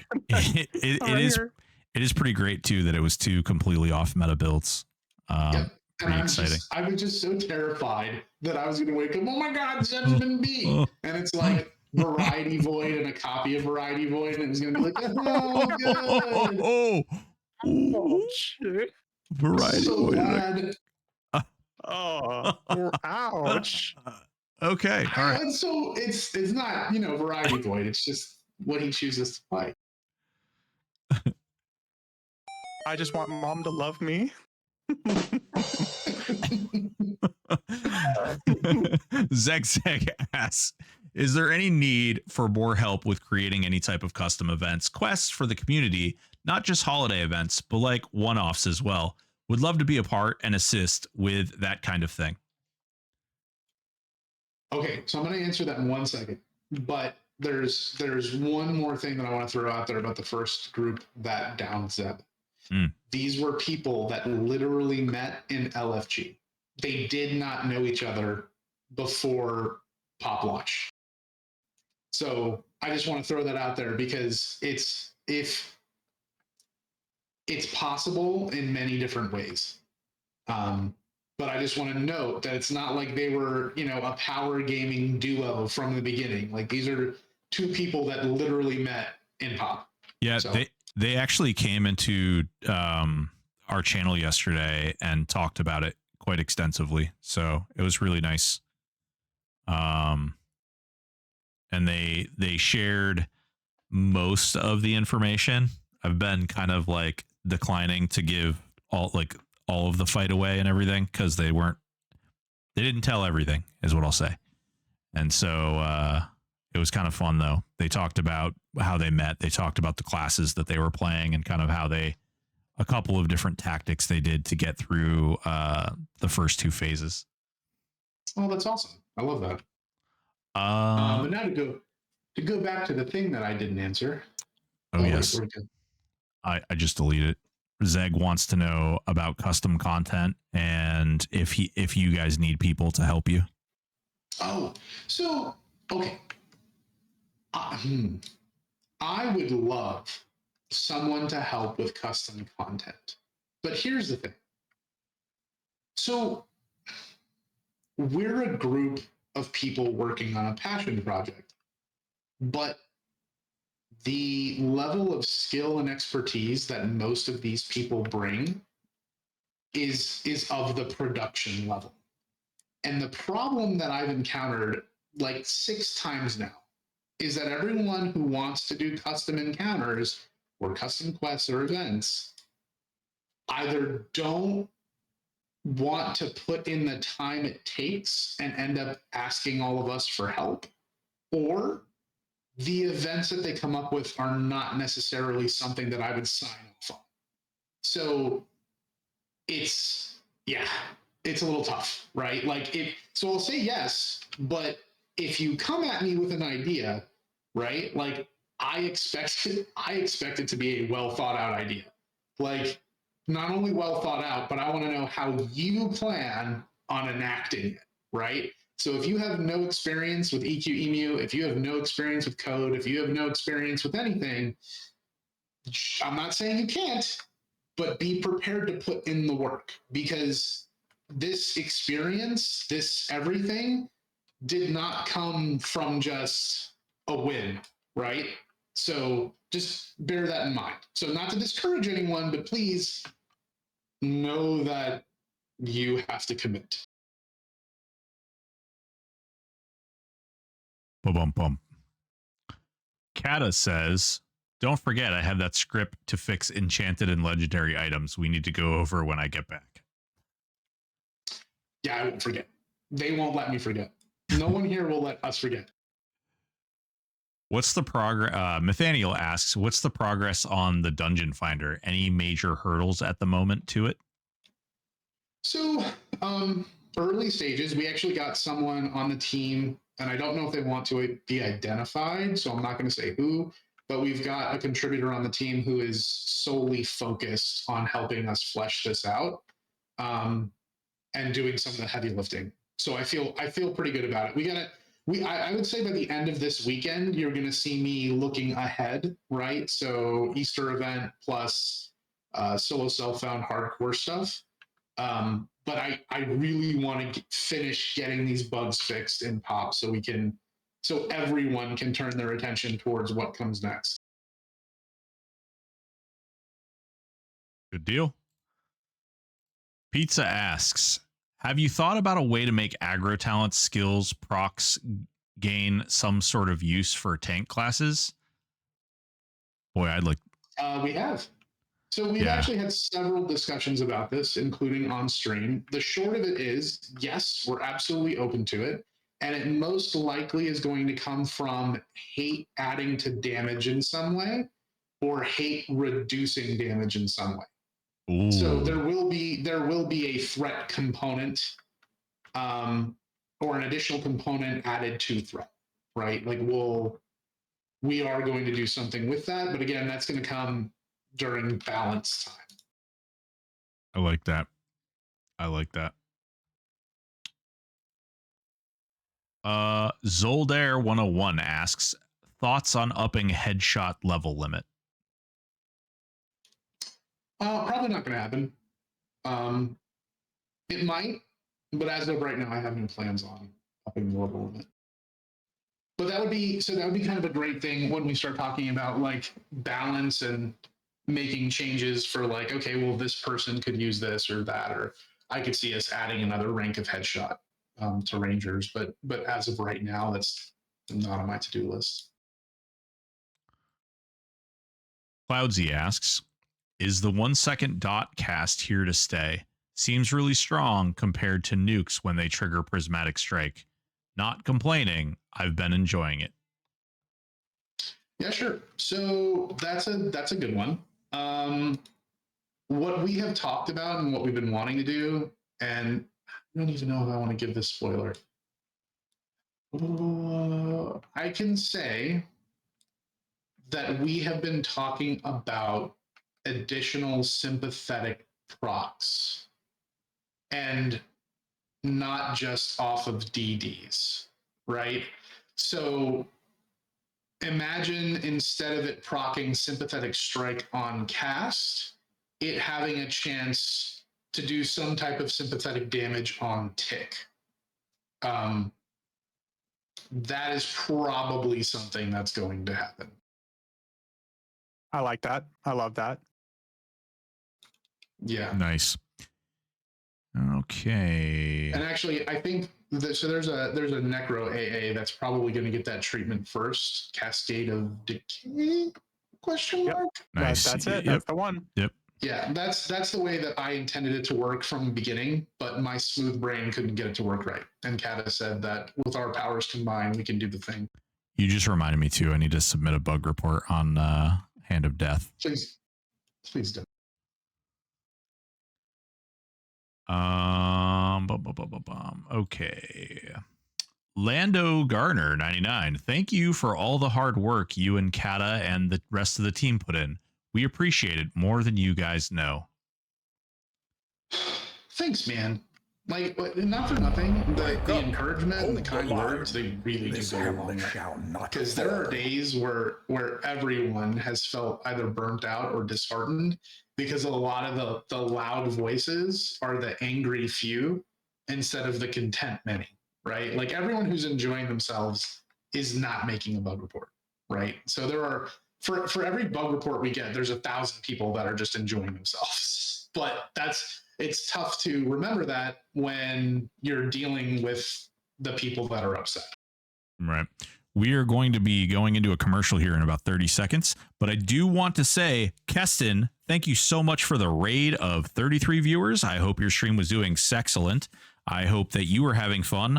It is pretty great too that it was 2 completely off meta builds. Yep. Pretty exciting. I was just so terrified that I was going to wake up. Oh my God, Zeb's been beat, and it's like Variety Void and a copy of Variety Void, and it's going to be like, oh, good. Oh shit! Variety so Void. glad. Ouch. Okay, all right. And so it's not Variety Void. It's just what he chooses to play. I just want mom to love me. Zeg asks, is there any need for more help with creating any type of custom events, quests for the community, not just holiday events, but like one-offs as well? Would love to be a part and assist with that kind of thing. Okay, so I'm going to answer that in 1 second, but there's one more thing that I want to throw out there about the first group that downed Zeb. These were people that literally met in LFG. They did not know each other before PoP launch. So I just want to throw that out there because it's possible in many different ways. But I just want to note that it's not like they were, a power gaming duo from the beginning. Like these are 2 people that literally met in PoP. Yeah, so they actually came into our channel yesterday and talked about it quite extensively. So it was really nice. And they shared most of the information. I've been kind of like declining to give all of the fight away and everything because they didn't tell everything is what I'll say. And so it was kind of fun though. They talked about how they met. They talked about the classes that they were playing and kind of how a couple of different tactics they did to get through the first 2 phases. Oh, that's awesome. I love that. But now to go back to the thing that I didn't answer. Oh yes. I just deleted it. Zeg wants to know about custom content and if you guys need people to help you. Oh, so okay. I would love someone to help with custom content, but here's the thing. So we're a group of people working on a passion project, but the level of skill and expertise that most of these people bring is of the production level. And the problem that I've encountered like 6 times now is that everyone who wants to do custom encounters or custom quests or events either don't want to put in the time it takes and end up asking all of us for help, or the events that they come up with are not necessarily something that I would sign off on. So it's a little tough, right? So I'll say yes, but if you come at me with an idea, right? Like I expect it to be a well thought out idea. Like not only well thought out, but I want to know how you plan on enacting it, right? So if you have no experience with EQ-EMU, if you have no experience with code, if you have no experience with anything, I'm not saying you can't, but be prepared to put in the work, because this experience, this everything did not come from just a win, right? So just bear that in mind. So not to discourage anyone, but please know that you have to commit. Bum. Kata says, don't forget I have that script to fix enchanted and legendary items we need to go over when I get back. Yeah, I won't forget. They won't let me forget. No one here will let us forget. What's the progress? Nathaniel asks, what's the progress on the dungeon finder? Any major hurdles at the moment to it? So, early stages, we actually got someone on the team, and I don't know if they want to be identified, so I'm not going to say who, but we've got a contributor on the team who is solely focused on helping us flesh this out, and doing some of the heavy lifting. So I feel pretty good about it. I would say by the end of this weekend, you're going to see me looking ahead, right? So Easter event plus solo self-found hardcore stuff. But I really want to finish getting these bugs fixed in PoP so everyone can turn their attention towards what comes next. Good deal. Pizza asks, have you thought about a way to make aggro talent skills procs gain some sort of use for tank classes? Boy, I'd like... We have. So we've actually had several discussions about this, including on stream. The short of it is, yes, we're absolutely open to it. And it most likely is going to come from hate adding to damage in some way or hate reducing damage in some way. Ooh. So there will be a threat component, or an additional component added to threat, right? Like we are going to do something with that, but again, that's going to come during balance time. I like that. Zoldair 101 asks, thoughts on upping headshot level limit? Probably not going to happen. It might, but as of right now, I have no plans on upping the level limit. But that would be kind of a great thing when we start talking about like balance and making changes for like, okay, well, this person could use this or that, or I could see us adding another rank of headshot to Rangers. But as of right now, that's not on my to-do list. Cloudsy asks, is the 1 second dot cast here to stay? Seems really strong compared to nukes when they trigger prismatic strike. Not complaining, I've been enjoying it. Yeah, sure. So that's a good one. What we have talked about and what we've been wanting to do, and I don't even know if I want to give this spoiler. I can say that we have been talking about additional sympathetic procs, and not just off of DDs, right? So imagine instead of it proccing sympathetic strike on cast, it having a chance to do some type of sympathetic damage on tick. That is probably something that's going to happen. I like that. I love that. Yeah. Nice. Okay. And actually, I think so. There's a Necro AA that's probably going to get that treatment first. Cascade of Decay. Question Yep. mark? Nice. That's it. Yep. That's the one. Yeah, that's the way that I intended it to work from the beginning, but my smooth brain couldn't get it to work right. And Kata said that with our powers combined, we can do the thing. You just reminded me too. I need to submit a bug report on Hand of Death. Please do. Okay. Lando Garner 99. Thank you for all the hard work you and Kata and the rest of the team put in. We appreciate it more than you guys know. Thanks, man. Like, not for nothing, the encouragement and the kind words, they really do go a long way. Because there are days where everyone has felt either burnt out or disheartened because a lot of the loud voices are the angry few instead of the content many, right? Like everyone who's enjoying themselves is not making a bug report, right? So there are, for every bug report we get, there's 1,000 people that are just enjoying themselves. But it's tough to remember that when you're dealing with the people that are upset. Right. We are going to be going into a commercial here in about 30 seconds, but I do want to say, Keston, thank you so much for the raid of 33 viewers. I hope your stream was doing sexcellent. I hope that you were having fun.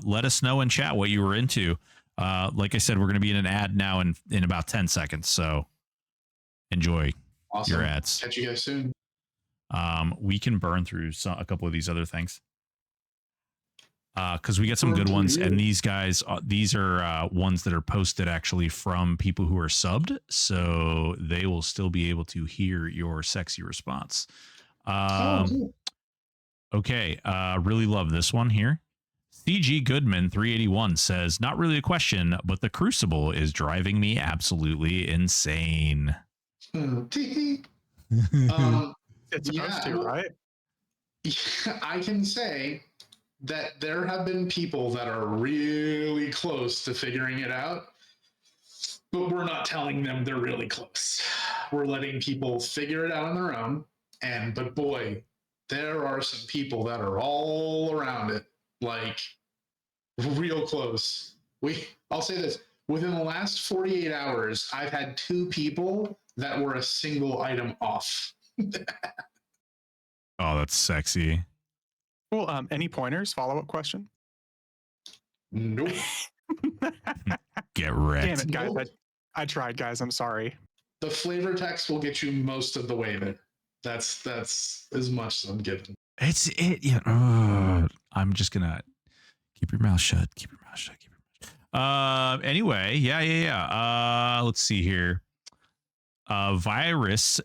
Let us know in chat what you were into. Like I said, we're going to be in an ad now in about 10 seconds, so enjoy your ads. Catch you guys soon. We can burn through a couple of these other things because we get some good ones, and these guys, these are ones that are posted actually from people who are subbed, so they will still be able to hear your sexy response. Cool. Okay, really love this one here. CG Goodman 381 says, not really a question, but the Crucible is driving me absolutely insane. It's supposed to, right? I can say that there have been people that are really close to figuring it out, but we're not telling them they're really close. We're letting people figure it out on their own. But boy, there are some people that are all around it, like real close. I'll say this, within the last 48 hours, I've had 2 people that were a single item off. Oh, that's sexy. Well, any pointers? Follow-up question? Nope. Get wrecked. Damn it, guys. Nope. I tried, guys. I'm sorry. The flavor text will get you most of the way there. That's as much as I'm giving. It's it. Yeah. I'm just gonna keep your mouth shut. Keep your mouth shut. Keep your mouth shut. Anyway, yeah. Let's see here. Virus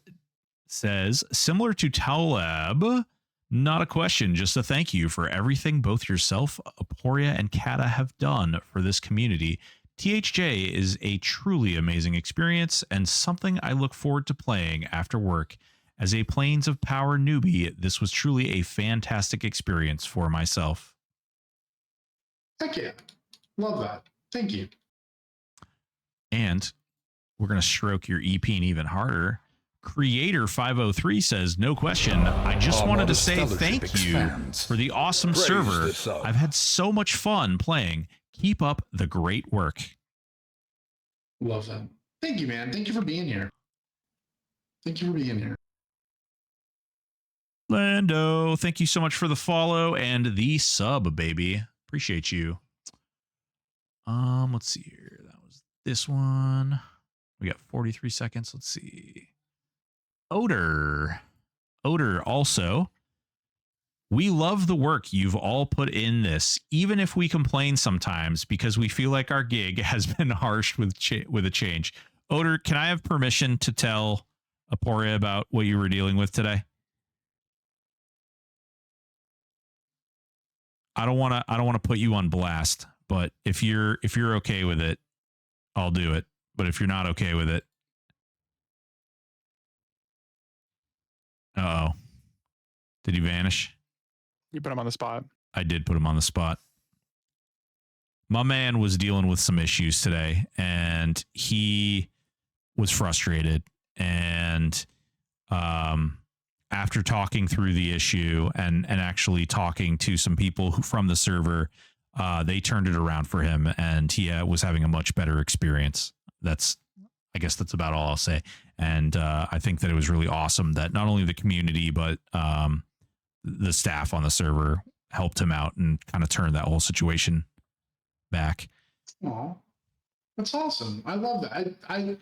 says, similar to Talab, not a question, just a thank you for everything both yourself, Aporia, and Kata have done for this community. THJ is a truly amazing experience and something I look forward to playing after work. As a Planes of Power newbie, this was truly a fantastic experience for myself. Heck yeah. Love that. Thank you. And we're going to stroke your EP even harder. Creator 503 says, no question. I just wanted to say thank you for the awesome server. I've had so much fun playing. Keep up the great work. Love that. Thank you, man. Thank you for being here. Thank you for being here. Lando, thank you so much for the follow and the sub, baby. Appreciate you. Let's see here. That was this one. We got 43 seconds. Let's see. Odor also. We love the work you've all put in this, even if we complain sometimes because we feel like our gig has been harsh with a change. Odor, can I have permission to tell Aporia about what you were dealing with today? I don't want to put you on blast, but if you're okay with it, I'll do it. But if you're not okay with it, uh-oh. Did he vanish? You put him on the spot. I did put him on the spot. My man was dealing with some issues today, and he was frustrated. And after talking through the issue and actually talking to some people from the server, they turned it around for him, and he was having a much better experience. I guess that's about all I'll say. And I think that it was really awesome that not only the community, but the staff on the server helped him out and kind of turned that whole situation back. Oh, that's awesome. I love that. I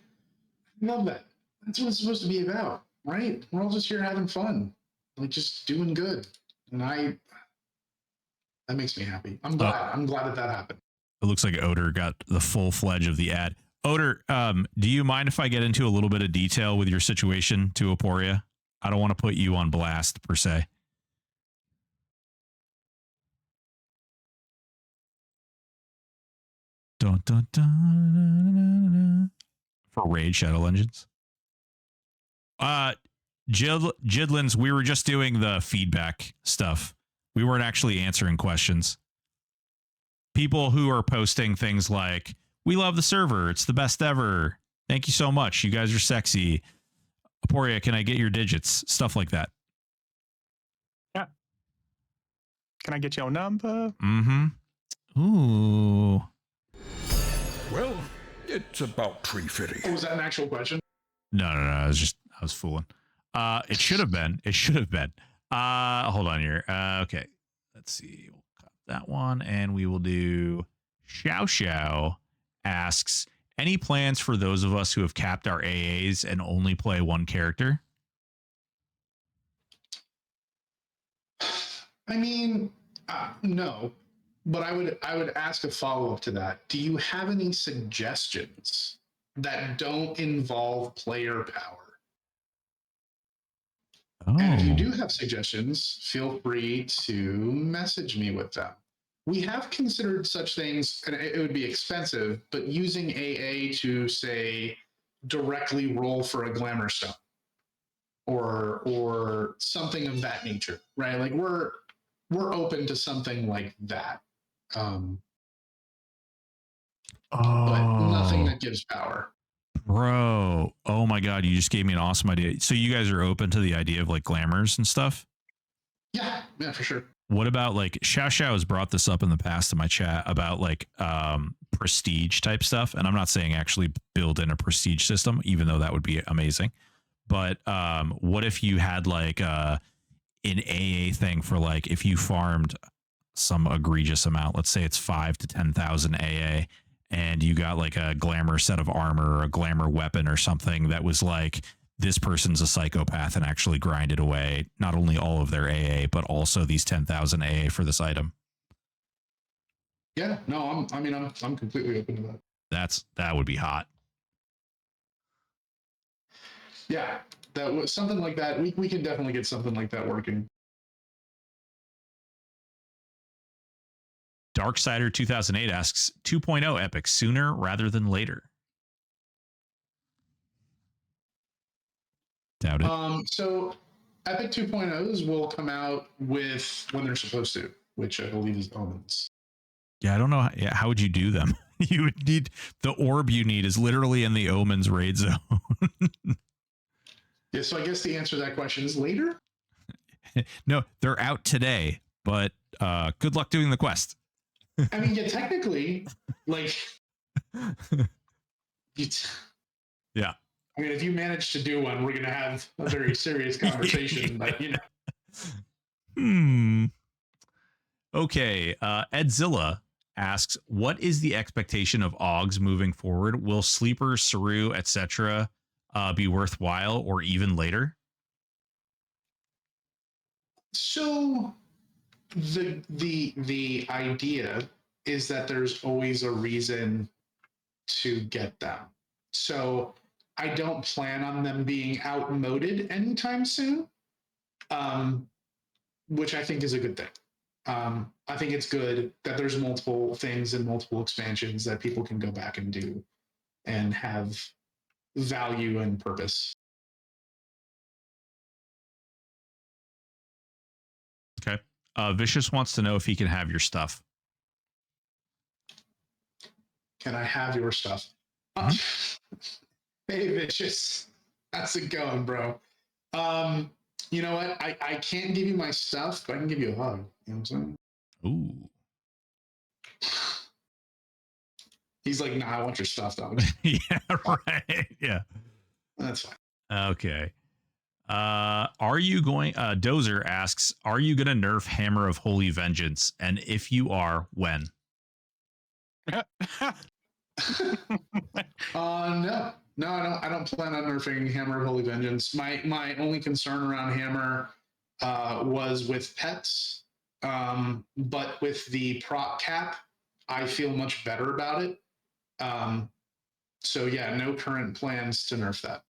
love that. That's what it's supposed to be about, right? We're all just here having fun, like just doing good. And that makes me happy. I'm glad. I'm glad that happened. It looks like Oder got the full fledge of the ad. Oder, do you mind if I get into a little bit of detail with your situation to Aporia? I don't want to put you on blast per se. Dun, dun, dun, dun, dun, dun. For Raid Shadow Legends. Jidlins, we were just doing the feedback stuff. We weren't actually answering questions. People who are posting things like, we love the server, it's the best ever, thank you so much, you guys are sexy, Aporia, can I get your digits? Stuff like that. Yeah. Can I get your number? Mm-hmm. Ooh. Well, it's about tree fitting. Oh, was that an actual question? No. I was fooling. It should have been. Hold on here. Okay. Let's see. We'll cut that one and we will do Xiao asks, any plans for those of us who have capped our AAs and only play one character? I mean, no, but I would ask a follow-up to that. Do you have any suggestions that don't involve player power? Oh. And if you do have suggestions, feel free to message me with them. We have considered such things, and it would be expensive, but using AA to, say, directly roll for a glamour stone or something of that nature, right? Like we're open to something like that. But nothing that gives power. Bro, oh my God, you just gave me an awesome idea. So you guys are open to the idea of like glamours and stuff? Yeah, for sure. What about like Xiao has brought this up in the past in my chat about like prestige type stuff. And I'm not saying actually build in a prestige system, even though that would be amazing. But what if you had like an AA thing for like if you farmed some egregious amount, let's say it's 5 to 10,000 AA, and you got like a glamour set of armor or a glamour weapon or something that was like, this person's a psychopath and actually grinded away not only all of their AA, but also these 10,000 AA for this item. Yeah, no, I'm completely open to that. That would be hot. Yeah, that was something like that. We can definitely get something like that working. Darksider 2008 asks 2.0 epic sooner rather than later. Doubt it. So Epic 2.0s will come out with when they're supposed to, which I believe is Omens. Yeah, I don't know. How would you do them? You would need the orb you need is literally in the Omens raid zone. Yeah, so I guess the answer to that question is later. No, they're out today, but good luck doing the quest. I mean, yeah, technically, like, yeah. I mean, if you manage to do one, we're going to have a very serious conversation, but you know. Okay. Edzilla asks, what is the expectation of Augs moving forward? Will Sleeper, Saru, etc. Be worthwhile or even later? So the idea is that there's always a reason to get them. So I don't plan on them being outmoded anytime soon, which I think is a good thing. I think it's good that there's multiple things and multiple expansions that people can go back and do and have value and purpose. Okay. Vicious wants to know if he can have your stuff. Can I have your stuff? Hey, Vicious. How's it going, bro? You know what? I can't give you my stuff, but I can give you a hug. You know what I'm saying? Ooh. He's like, nah, I want your stuff, dog. Yeah, right. Yeah. That's fine. Okay. Are you going Dozer asks, are you gonna nerf Hammer of Holy Vengeance? And if you are, when? No, I don't plan on nerfing Hammer of Holy Vengeance. My only concern around Hammer was with pets, but with the prop cap, I feel much better about it. So yeah, no current plans to nerf that.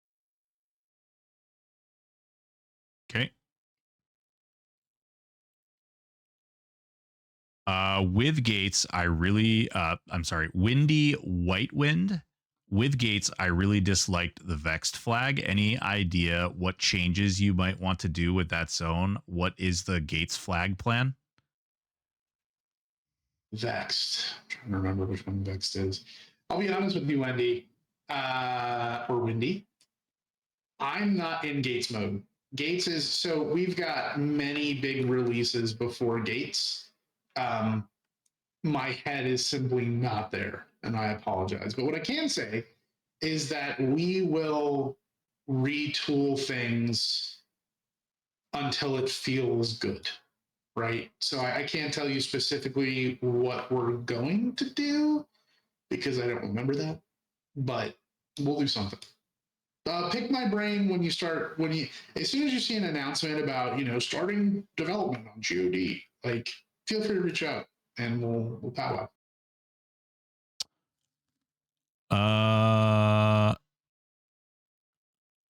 Okay. With gates, Windy White Wind. With gates, I really disliked the Vexed flag. Any idea what changes you might want to do with that zone? What is the gates flag plan? Vexed. I'm trying to remember which one Vexed is. I'll be honest with you, Wendy, or Windy. I'm not in Gates mode. Gates is so we've got many big releases before Gates. My head is simply not there, and I apologize. But what I can say is that we will retool things until it feels good, right? So I can't tell you specifically what we're going to do because I don't remember that, but we'll do something. Pick my brain when you as soon as you see an announcement about starting development on GOD, like feel free to reach out and we'll powwow.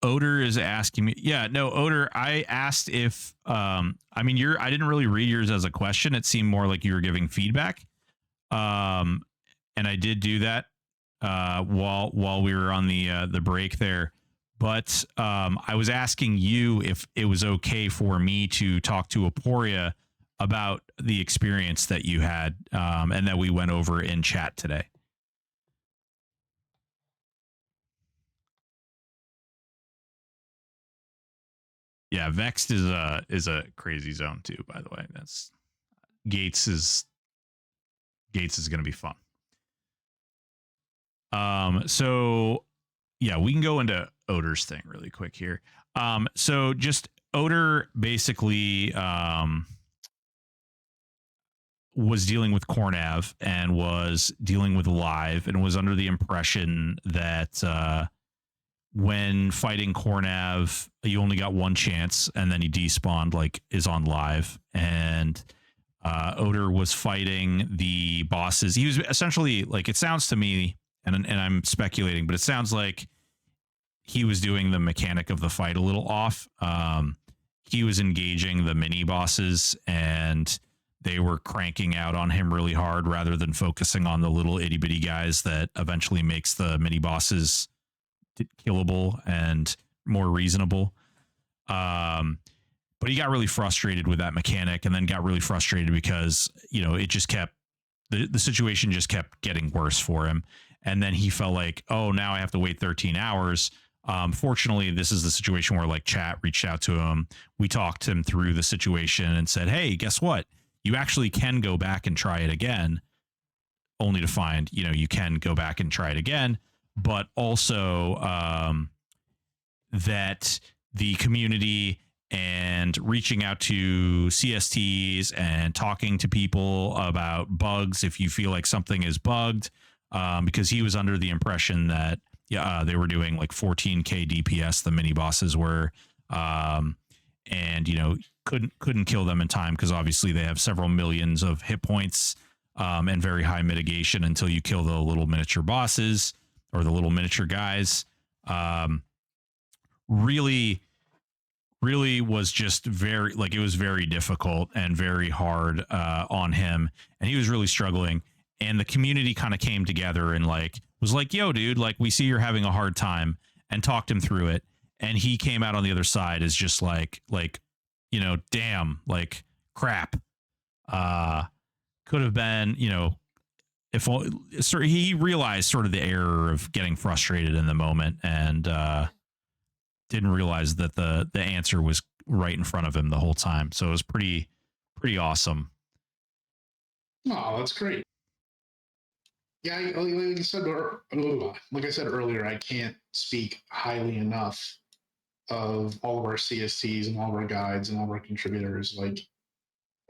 Oder is asking me. Yeah, no, Oder, I asked if I didn't really read yours as a question. It seemed more like you were giving feedback. And I did do that while we were on the break there. But I was asking you if it was okay for me to talk to Aporia about the experience that you had and that we went over in chat today. Yeah, Vexed is a crazy zone too, by the way. That's Gates is going to be fun. So yeah, we can go into Oder's thing really quick here. So just Oder basically was dealing with Cornav and was dealing with Live and was under the impression that when fighting Cornav, you only got one chance, and then he despawned, like, is on Live. And Oder was fighting the bosses. He was essentially, like, it sounds to me, and I'm speculating, but it sounds like he was doing the mechanic of the fight a little off. He was engaging the mini bosses, and they were cranking out on him really hard rather than focusing on the little itty bitty guys that eventually makes the mini bosses killable and more reasonable. But he got really frustrated with that mechanic, and then got really frustrated because it just kept the situation just kept getting worse for him. And then he felt like, oh, now I have to wait 13 hours. Fortunately, this is the situation where like chat reached out to him. We talked him through the situation and said, hey, guess what? You actually can go back and try it again, only to find, you can go back and try it again. But also that the community and reaching out to CSTs and talking to people about bugs if you feel like something is bugged, because he was under the impression that they were doing like 14k DPS, the mini bosses were, and couldn't kill them in time because obviously they have several millions of hit points and very high mitigation until you kill the little miniature bosses or the little miniature guys. Really was just very, like, it was very difficult and very hard on him, and he was really struggling. And the community kind of came together and like was like, yo, dude, like, we see you're having a hard time, and talked him through it. And he came out on the other side as just like, damn, like, crap. Could have been, if he realized sort of the error of getting frustrated in the moment, and didn't realize that the answer was right in front of him the whole time. So it was pretty awesome. Oh, that's great. Yeah, like I said earlier, I can't speak highly enough of all of our CSTs and all of our guides and all of our contributors. Like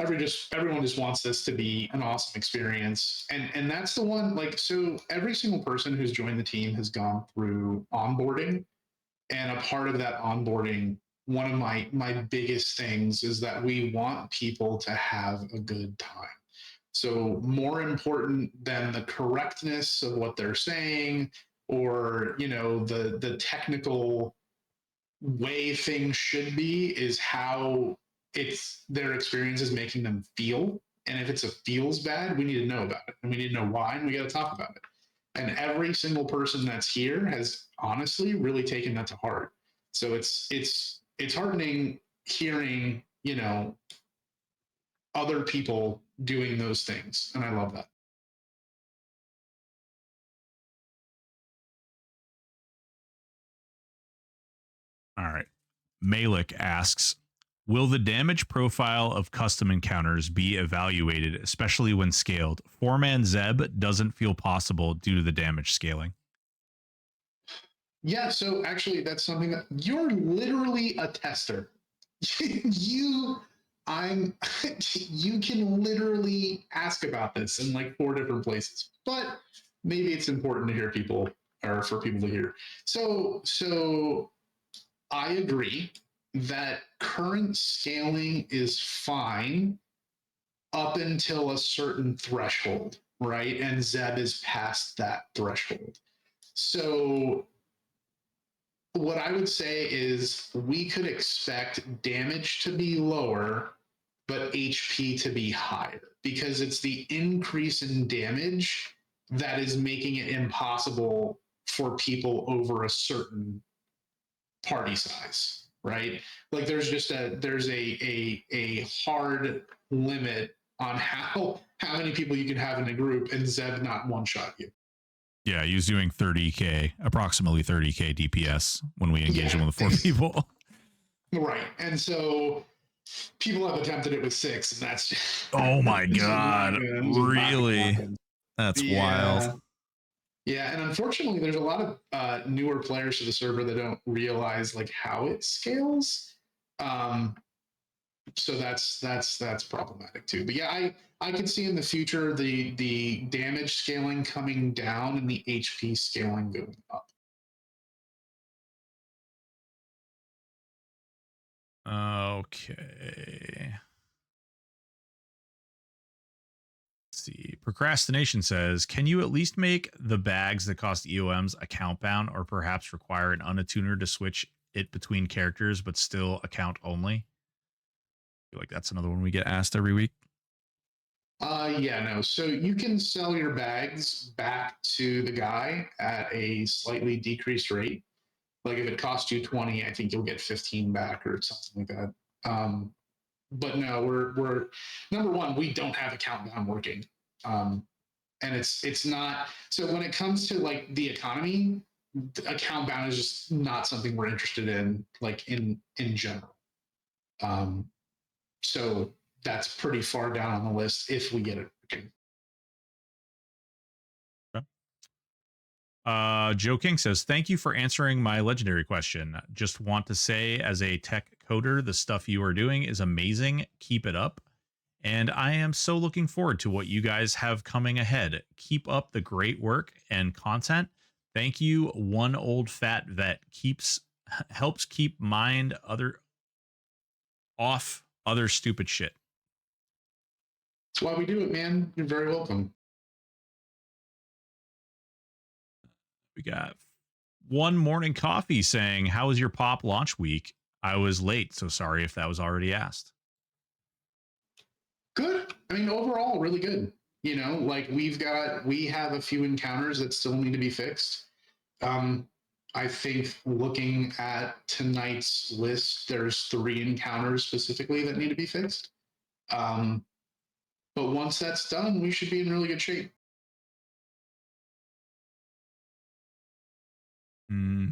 everyone just wants this to be an awesome experience, and that's the one. Like, so every single person who's joined the team has gone through onboarding, and a part of that onboarding, one of my biggest things is that we want people to have a good time. So more important than the correctness of what they're saying, or the technical way things should be, is how it's their experience is making them feel. And if it's a feels bad, we need to know about it, and we need to know why, and we got to talk about it. And every single person that's here has honestly really taken that to heart. So it's heartening hearing other people doing those things, and I love that. All right. Malik asks, will the damage profile of custom encounters be evaluated, especially when scaled? 4-man Zeb doesn't feel possible due to the damage scaling. Yeah, so actually that's something that you're literally a tester. you I'm you can literally ask about this in like 4 different places. But maybe it's important to hear people, or for people to hear. So I agree that current scaling is fine up until a certain threshold, right? And Zeb is past that threshold. So what I would say is we could expect damage to be lower, but HP to be higher, because it's the increase in damage that is making it impossible for people over a certain party size, right? Like there's a hard limit on how many people you can have in a group, and Zeb not one shot you. Yeah, he was doing approximately 30k DPS when we engaged him with 4 people. Right. And so people have attempted it with 6, and that's just, Oh my god. Really? That's wild. Yeah, and unfortunately, there's a lot of newer players to the server that don't realize like how it scales. So that's problematic too. But yeah, I could see in the future the damage scaling coming down and the HP scaling going up. Okay. Let's see. Procrastination says, can you at least make the bags that cost EOMs account bound, or perhaps require an unattuner to switch it between characters but still account only? I feel like that's another one we get asked every week. Yeah, no. So you can sell your bags back to the guy at a slightly decreased rate. Like if it costs you 20, I think you'll get 15 back or something like that. But no, we're number one, we don't have a countdown working. And it's not, so when it comes to like the economy, account bound is just not something we're interested in, like in general. So that's pretty far down on the list if we get it working. Joe King says, thank you for answering my legendary question. Just want to say, as a tech coder, the stuff you are doing is amazing. Keep it up. And I am so looking forward to what you guys have coming ahead. Keep up the great work and content. Thank you, one old fat vet helps keep mind off other stupid shit. That's why we do it, man. You're very welcome. We got One Morning Coffee saying, how was your PoP launch week? I was late, so sorry if that was already asked. Good. I mean, overall, really good. Like we have a few encounters that still need to be fixed. I think looking at tonight's list, there's 3 encounters specifically that need to be fixed. But once that's done, we should be in really good shape.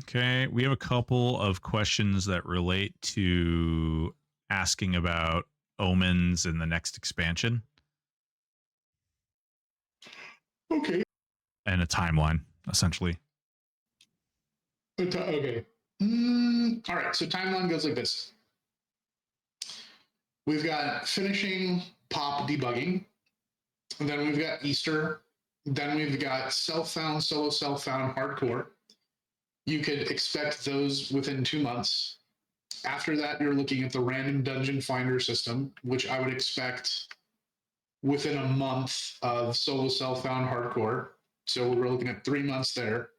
Okay, we have a couple of questions that relate to asking about omens in the next expansion. Okay. and a timeline, essentially. Okay. All right. So timeline goes like this. We've got finishing PoP debugging. And then we've got Easter. Then we've got self-found, solo self-found, hardcore. You could expect those within 2 months. After that, you're looking at the random dungeon finder system, which I would expect within a month of solo self-found hardcore. So we're looking at 3 months there.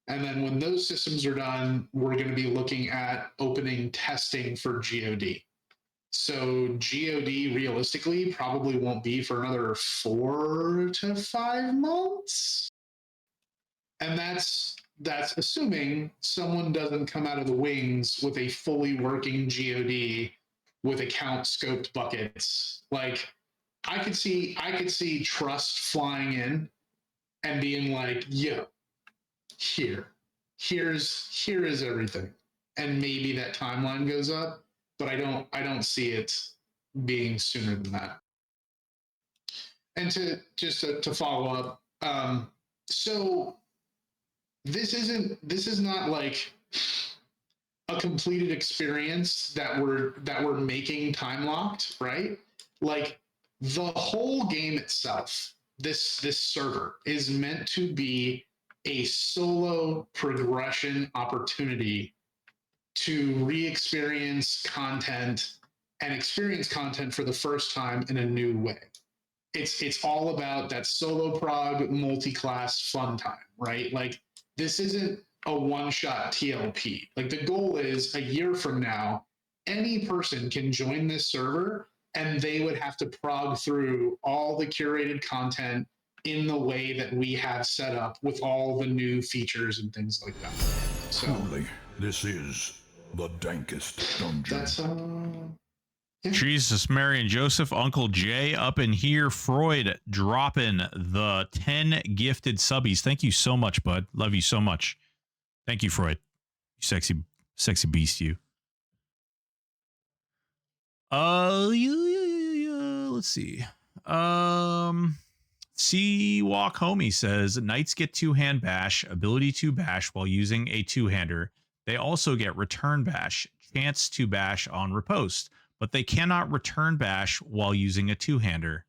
And then when those systems are done, we're going to be looking at opening testing for GOD. So GOD realistically probably won't be for another 4 to 5 months. And that's assuming someone doesn't come out of the wings with a fully working GOD with account scoped buckets. Like I could see Trust flying in and being like, yo, here is everything. And maybe that timeline goes up, but I don't see it being sooner than that. And to follow up, so this is not like a completed experience that we're making time locked, right? Like the whole game itself, this server is meant to be a solo progression opportunity to re-experience content and experience content for the first time in a new way. It's all about that solo prog multi-class fun time, right? Like this isn't a one-shot TLP. Like the goal is a year from now, any person can join this server and they would have to prog through all the curated content in the way that we have set up with all the new features and things like that. So truly, this is the dankest dungeon. that's yeah. Jesus, Mary and Joseph, Uncle Jay up in here. Freud dropping the 10 gifted subbies. Thank you so much, bud. Love you so much. Thank you, Freud. You sexy beast, you. Let's see. Walk Homie says Knights get two-hand bash, ability to bash while using a two-hander. They also get return bash, chance to bash on riposte, but they cannot return bash while using a two-hander.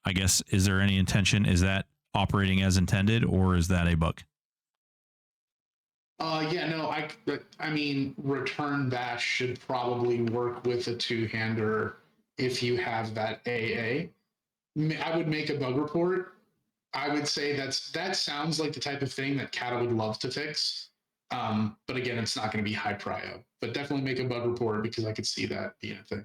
I guess, is there any intention? Is that operating as intended, or is that a bug? Yeah, no, I mean, return bash should probably work with a two-hander if you have that AA. I would make a bug report. I would say that sounds like the type of thing that Kata would love to fix. But again, it's not going to be high prio. But definitely make a bug report because I could see that being a thing.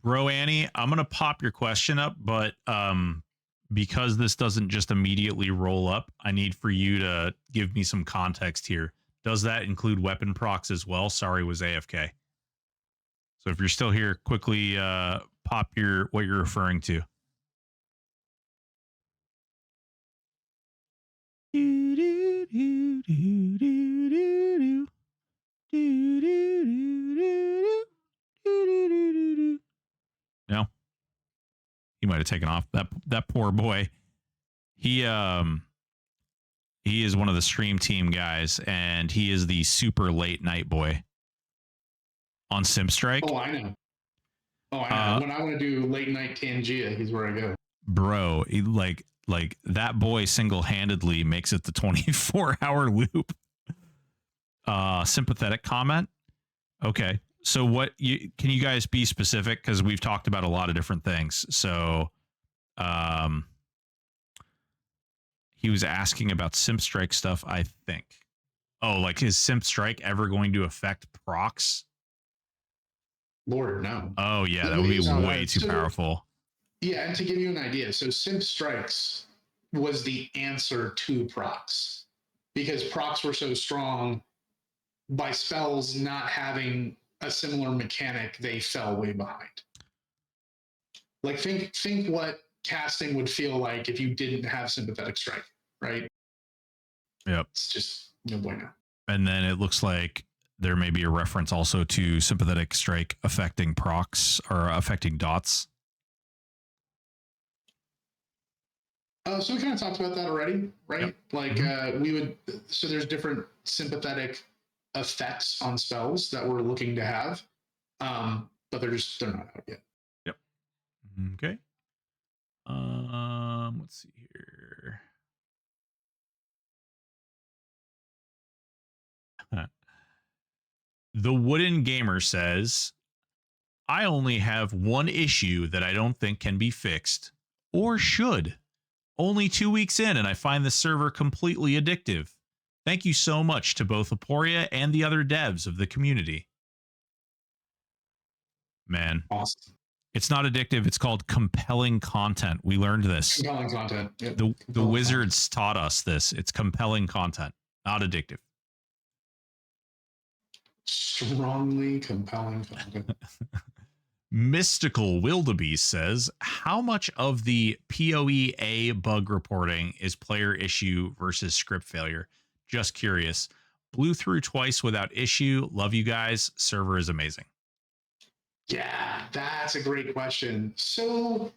Bro Annie, I'm gonna pop your question up, but because this doesn't just immediately roll up, I need for you to give me some context here. Does that include weapon procs as well? Sorry, was AFK. So if you're still here, quickly pop what you're referring to. No, he might have taken off. That poor boy. He is one of the stream team guys, and he is the super late night boy on Simp Strike. Oh, I know. When I want to do late night Tangia, he's where I go. Bro, like that boy single-handedly makes it the 24-hour loop. Sympathetic comment. Okay. So can you guys be specific? Because we've talked about a lot of different things. So he was asking about Simp Strike stuff, I think. Oh, like is Simp Strike ever going to affect procs? Lord, no. Oh, yeah, that would be way too powerful. Yeah, and to give you an idea, so Simp Strikes was the answer to procs. Because procs were so strong, by spells not having a similar mechanic, they fell way behind. Like think what casting would feel like if you didn't have Sympathetic Strike, right? Yep. It's just no bueno. And then it looks like there may be a reference also to Sympathetic Strike affecting procs or affecting dots. So we kind of talked about that already, right? Yep. Like we would, so there's different sympathetic effects on spells that we're looking to have, but they're not out yet. Yep. Okay. Let's see here. The Wooden Gamer says, I only have one issue that I don't think can be fixed, or should. Only 2 weeks in, and I find the server completely addictive. Thank you so much to both Aporia and the other devs of the community. Man, Awesome. it's not addictive. It's called compelling content. We learned this. Compelling content. Yep. The wizards taught us this. It's compelling content, not addictive. Strongly compelling content. Mystical Wildebeest says, how much of the PoE bug reporting is player issue versus script failure? Just curious. Blew through twice without issue. Love you guys. Server is amazing. Yeah, that's a great question. So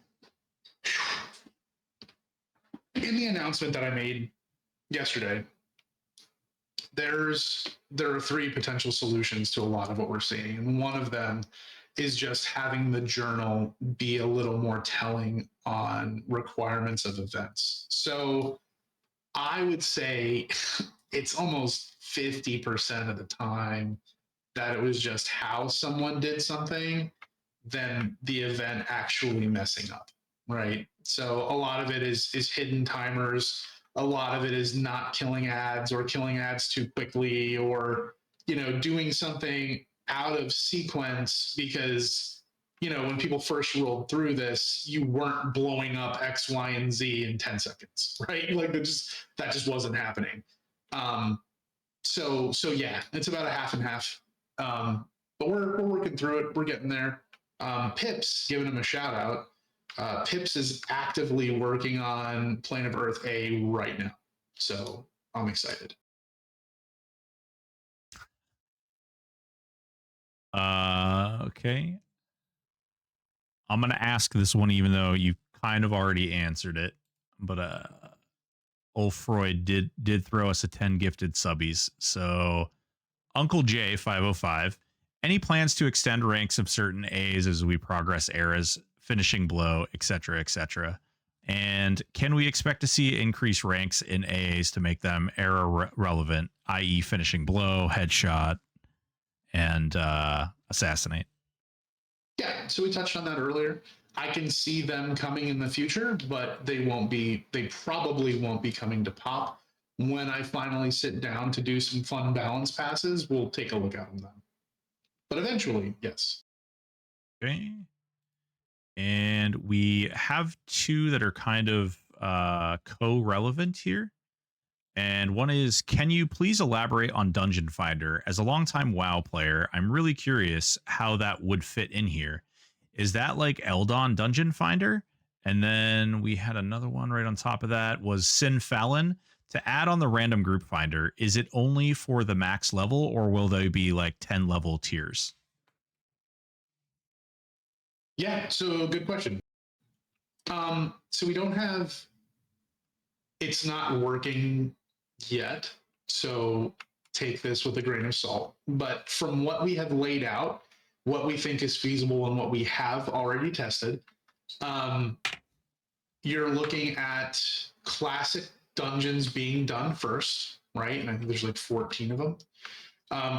in the announcement that I made yesterday, there are 3 potential solutions to a lot of what we're seeing. And one of them is just having the journal be a little more telling on requirements of events. So I would say it's almost 50% of the time that it was just how someone did something than the event actually messing up, right? So a lot of it is hidden timers. A lot of it is not killing ads or killing ads too quickly, or, you know, doing something out of sequence because, you know, when people first rolled through this, you weren't blowing up X, Y, and Z in 10 seconds, right? Like that just wasn't happening. So yeah, it's about a half and half. But we're working through it. We're getting there. Pips, giving him a shout out. Pips is actively working on Plane of Earth A right now. So I'm excited. Okay. I'm going to ask this one, even though you kind of already answered it, but old Freud did throw us a 10 gifted subbies. So Uncle J 505, any plans to extend ranks of certain A's as we progress eras, finishing blow, etc., etc.? And can we expect to see increased ranks in AAs to make them era relevant, i.e. finishing blow, headshot, and assassinate? Yeah, so we touched on that earlier. I can see them coming in the future, but they probably won't be coming to PoP. When I finally sit down to do some fun balance passes, we'll take a look at them then. But eventually, yes. Okay. And we have 2 that are kind of co-relevant here. And one is, can you please elaborate on Dungeon Finder? As a longtime WoW player, I'm really curious how that would fit in here. Is that like Ldon Dungeon Finder? And then we had another one right on top of that was Sin Fallon. To add on the random group finder, is it only for the max level, or will they be like 10 level tiers? Yeah, so good question. So we don't have, it's not working yet, so take this with a grain of salt. But from what we have laid out, what we think is feasible and what we have already tested, you're looking at classic dungeons being done first, right? And I think there's like 14 of them,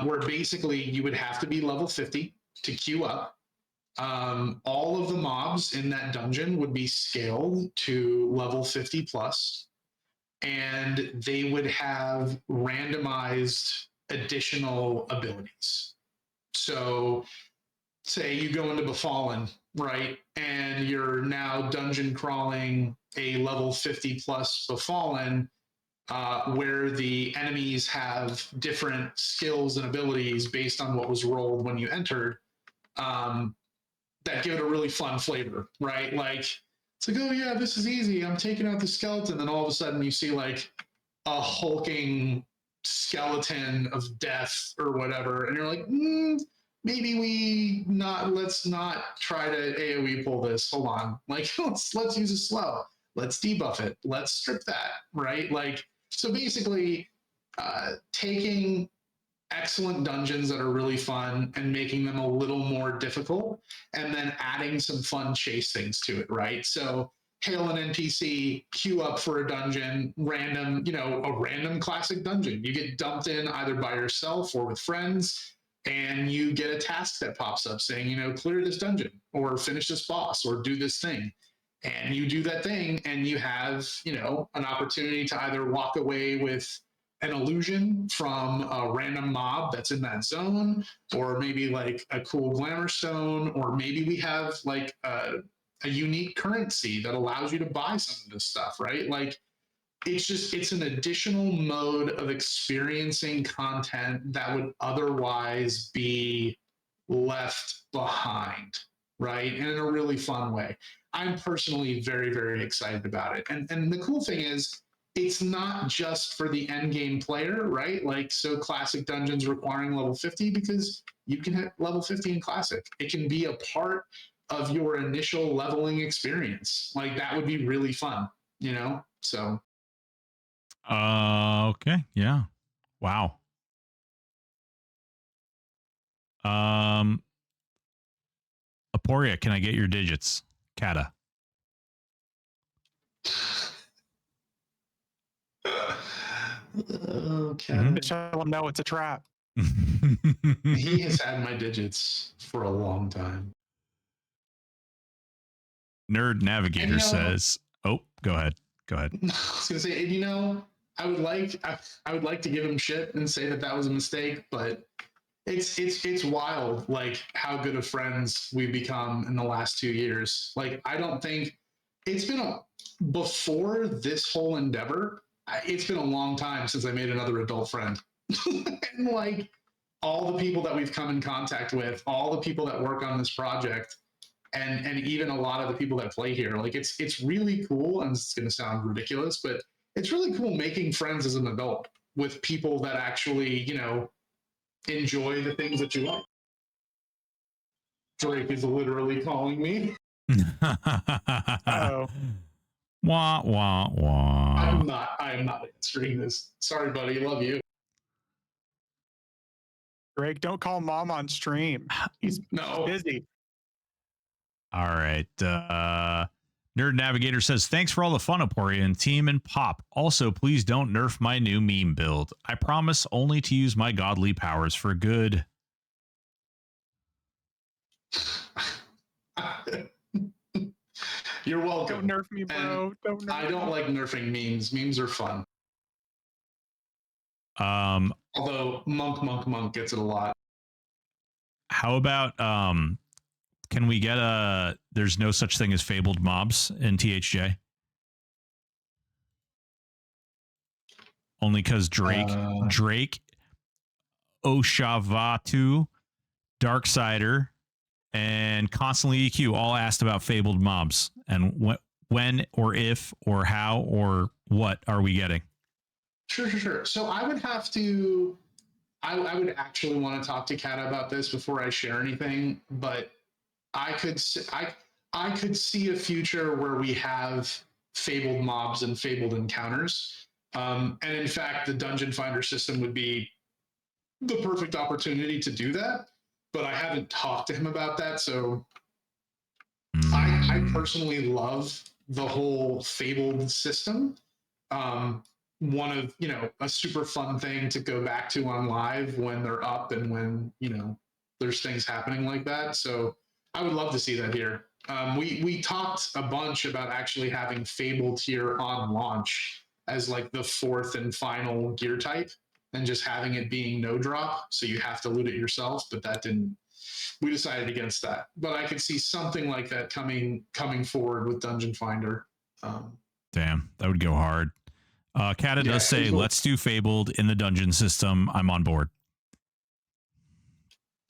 where basically you would have to be level 50 to queue up. All of the mobs in that dungeon would be scaled to level 50 plus, and they would have randomized additional abilities. So say you go into Befallen, right? And you're now dungeon crawling a level 50 plus Befallen, where the enemies have different skills and abilities based on what was rolled when you entered. That give it a really fun flavor, right? Like, it's like, oh yeah, this is easy. I'm taking out the skeleton. Then all of a sudden you see like a hulking skeleton of death or whatever, and you're like, maybe let's not try to AoE pull this. Hold on, like let's use a slow. Let's debuff it. Let's strip that, right? Like, so basically, taking excellent dungeons that are really fun and making them a little more difficult, and then adding some fun chase things to it, right? So hail an NPC, queue up for a dungeon, random, a random classic dungeon. You get dumped in either by yourself or with friends, and you get a task that pops up saying, clear this dungeon or finish this boss or do this thing. And you do that thing and you have, an opportunity to either walk away with an illusion from a random mob that's in that zone, or maybe like a cool glamour stone, or maybe we have like a unique currency that allows you to buy some of this stuff, right? Like, it's an additional mode of experiencing content that would otherwise be left behind, right? And in a really fun way. I'm personally very, very excited about it. And the cool thing is, it's not just for the end game player, right? Like, so classic dungeons requiring level 50, because you can hit level 50 in classic. It can be a part of your initial leveling experience. Like, that would be really fun, So. Okay. Yeah. Wow. Aporia, can I get your digits? Kata. Okay. Tell him no, it's a trap. He has had my digits for a long time. Nerd Navigator says, "Oh, go ahead. Go ahead." I was gonna say, I would like to give him shit and say that was a mistake, but it's wild, like how good of friends we've become in the last 2 years. Like, I don't think it's been before this whole endeavor. It's been a long time since I made another adult friend, and like all the people that we've come in contact with, all the people that work on this project, and even a lot of the people that play here. Like, it's really cool, and it's going to sound ridiculous, but it's really cool making friends as an adult with people that actually, enjoy the things that you like. Drake is literally calling me. Oh. Wah, wah, wah. I am not answering this. Sorry, buddy. Love you. Drake, don't call mom on stream. He's busy. All right. Nerd Navigator says, thanks for all the fun, Aporia and team and PoP. Also, please don't nerf my new meme build. I promise only to use my godly powers for good. You're welcome. Don't nerf me, bro. Don't nerf I don't like nerfing memes. Memes are fun. Although Monk gets it a lot. How about can we get there's no such thing as fabled mobs in THJ? Only because Drake, Oshavatu, Darksider, and Constantly EQ all asked about fabled mobs, and when or if or how or what are we getting? Sure. So I would have to. I would actually want to talk to Kat about this before I share anything, but I could see a future where we have fabled mobs and fabled encounters, and in fact, the Dungeon Finder system would be the perfect opportunity to do that. But I haven't talked to him about that, so I personally love the whole fabled system. One of, a super fun thing to go back to on live when they're up and when, there's things happening like that. So I would love to see that here. We talked a bunch about actually having fabled here on launch as like the fourth and final gear type, and just having it being no drop. So you have to loot it yourself, but we decided against that. But I could see something like that coming forward with Dungeon Finder. Damn, that would go hard. Kata does say, let's do Fabled in the dungeon system. I'm on board.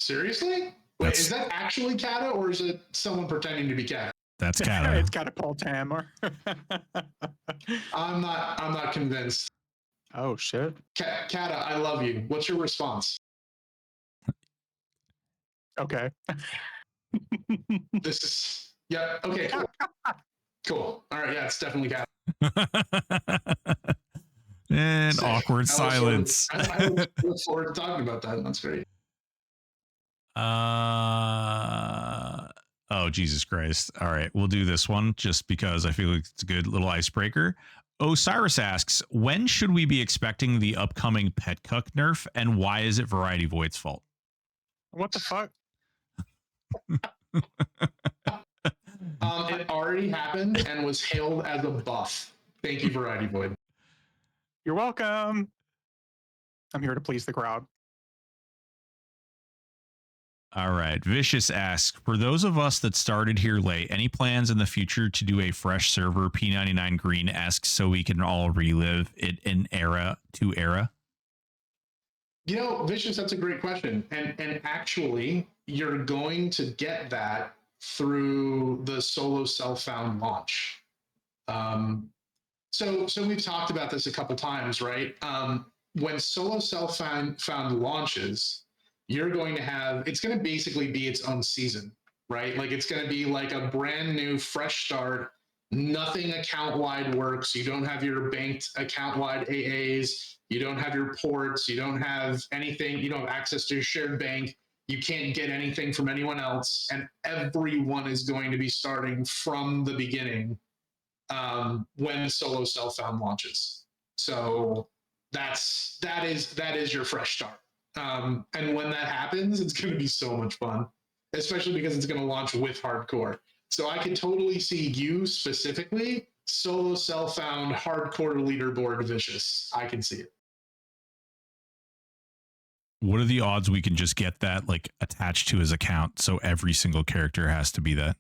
Seriously? Wait, is that actually Kata, or is it someone pretending to be Kata? That's Kata. It's Catapult Hammer. I'm not convinced. Oh shit. Kata, I love you. What's your response? Okay. This is okay, cool. Cool. All right, yeah, it's definitely Kata. And Sick. awkward silence. I look forward to talking about that. That's great. Oh, Jesus Christ. All right, we'll do this one just because I feel like it's a good little icebreaker. Osiris asks, when should we be expecting the upcoming Pet Cuck nerf, and why is it Variety Void's fault? What the fuck? It already happened and was hailed as a buff. Thank you, Variety Void. You're welcome. I'm here to please the crowd. All right. Vicious asks, for those of us that started here late, any plans in the future to do a fresh server P99 Green-esque so we can all relive it in era to era? You know, Vicious, that's a great question. And actually, you're going to get that through the solo self-found launch. So we've talked about this a couple times, right? When solo self-found launches, you're going to have, it's going to basically be its own season, right? Like it's going to be like a brand new fresh start. Nothing account-wide works. You don't have your banked account-wide AAs. You don't have your ports. You don't have anything. You don't have access to your shared bank. You can't get anything from anyone else. And everyone is going to be starting from the beginning when solo self-found launches. So that is your fresh start. And when that happens, it's going to be so much fun, especially because it's going to launch with hardcore. So I could totally see you specifically solo self-found hardcore leaderboard Vicious. I can see it. What are the odds we can just get that like attached to his account so every single character has to be that?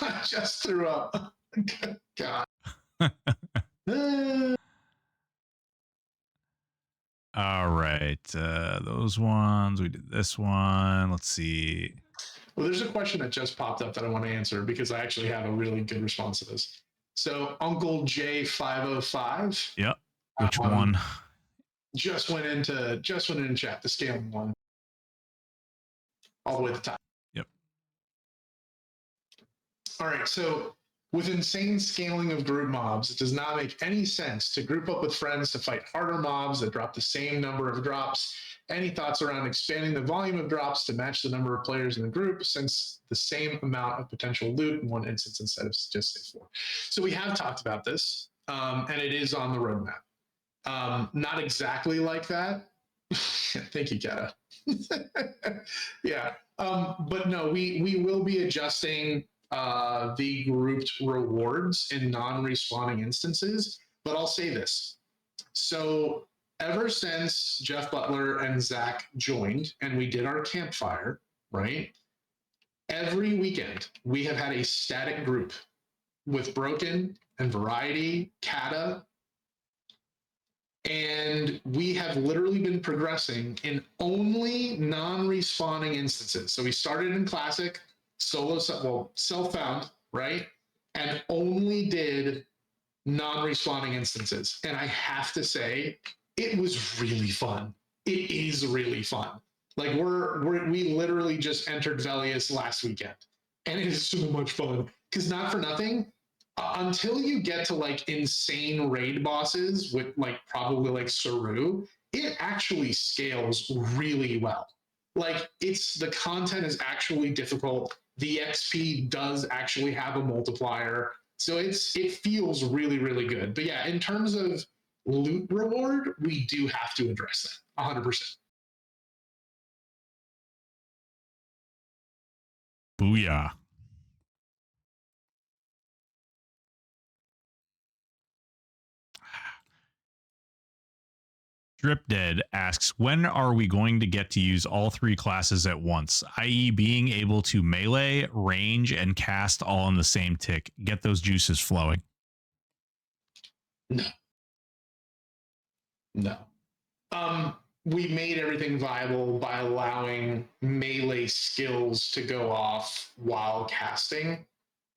I just threw up. God. All right. Those ones. We did this one. Let's see. Well, there's a question that just popped up that I want to answer because I actually have a really good response to this. So Uncle J505. Yep. Which one? Just went into chat, the scaling one. All the way to the top. Yep. All right, so with insane scaling of group mobs, it does not make any sense to group up with friends to fight harder mobs that drop the same number of drops. Any thoughts around expanding the volume of drops to match the number of players in the group, since the same amount of potential loot in one instance instead of just say 4? So we have talked about this, and it is on the roadmap. Not exactly like that. Thank you, Kata. Yeah, but no, we will be adjusting the grouped rewards in non-respawning instances. But I'll say this. So ever since Jeff Butler and Zach joined and we did our campfire, right? Every weekend we have had a static group with Broken and Variety, Kata, and we have literally been progressing in only non-respawning instances. So we started in Classic, self-found, right? And only did non-respawning instances. And I have to say, it was really fun. It is really fun. Like we literally just entered Velius last weekend, and it is so much fun. Because not for nothing, until you get to like insane raid bosses with like probably like Saru, it actually scales really well. Like the content is actually difficult. The XP does actually have a multiplier. So it feels really, really good. But yeah, in terms of loot reward, we do have to address that 100%. Booyah. Drip Dead asks, when are we going to get to use all 3 classes at once, i.e. being able to melee, range, and cast all in the same tick? Get those juices flowing. No. We made everything viable by allowing melee skills to go off while casting.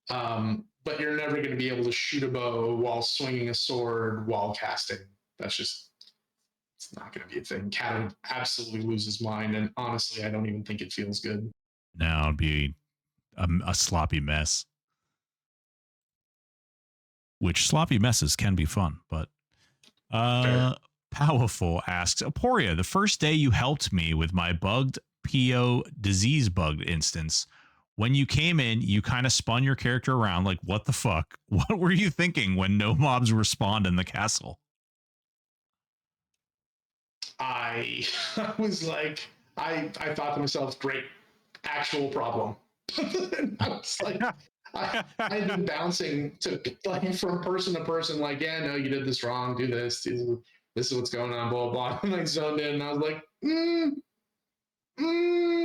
But you're never going to be able to shoot a bow while swinging a sword while casting. That's just, it's not going to be a thing. Cat would absolutely lose his mind, and honestly, I don't even think it feels good. No, it'd be a sloppy mess. Which sloppy messes can be fun, but Powerful asks, Aporia, the first day you helped me with my bugged PO disease bugged instance, when you came in, you kind of spun your character around like, what the fuck? What were you thinking when no mobs respawned in the castle? I was like, I thought to myself, great, actual problem. I was like, I've been bouncing to like from person to person, like, yeah, no, you did this wrong, do this, this is what's going on, blah, blah, blah. And I zoned in and I was like,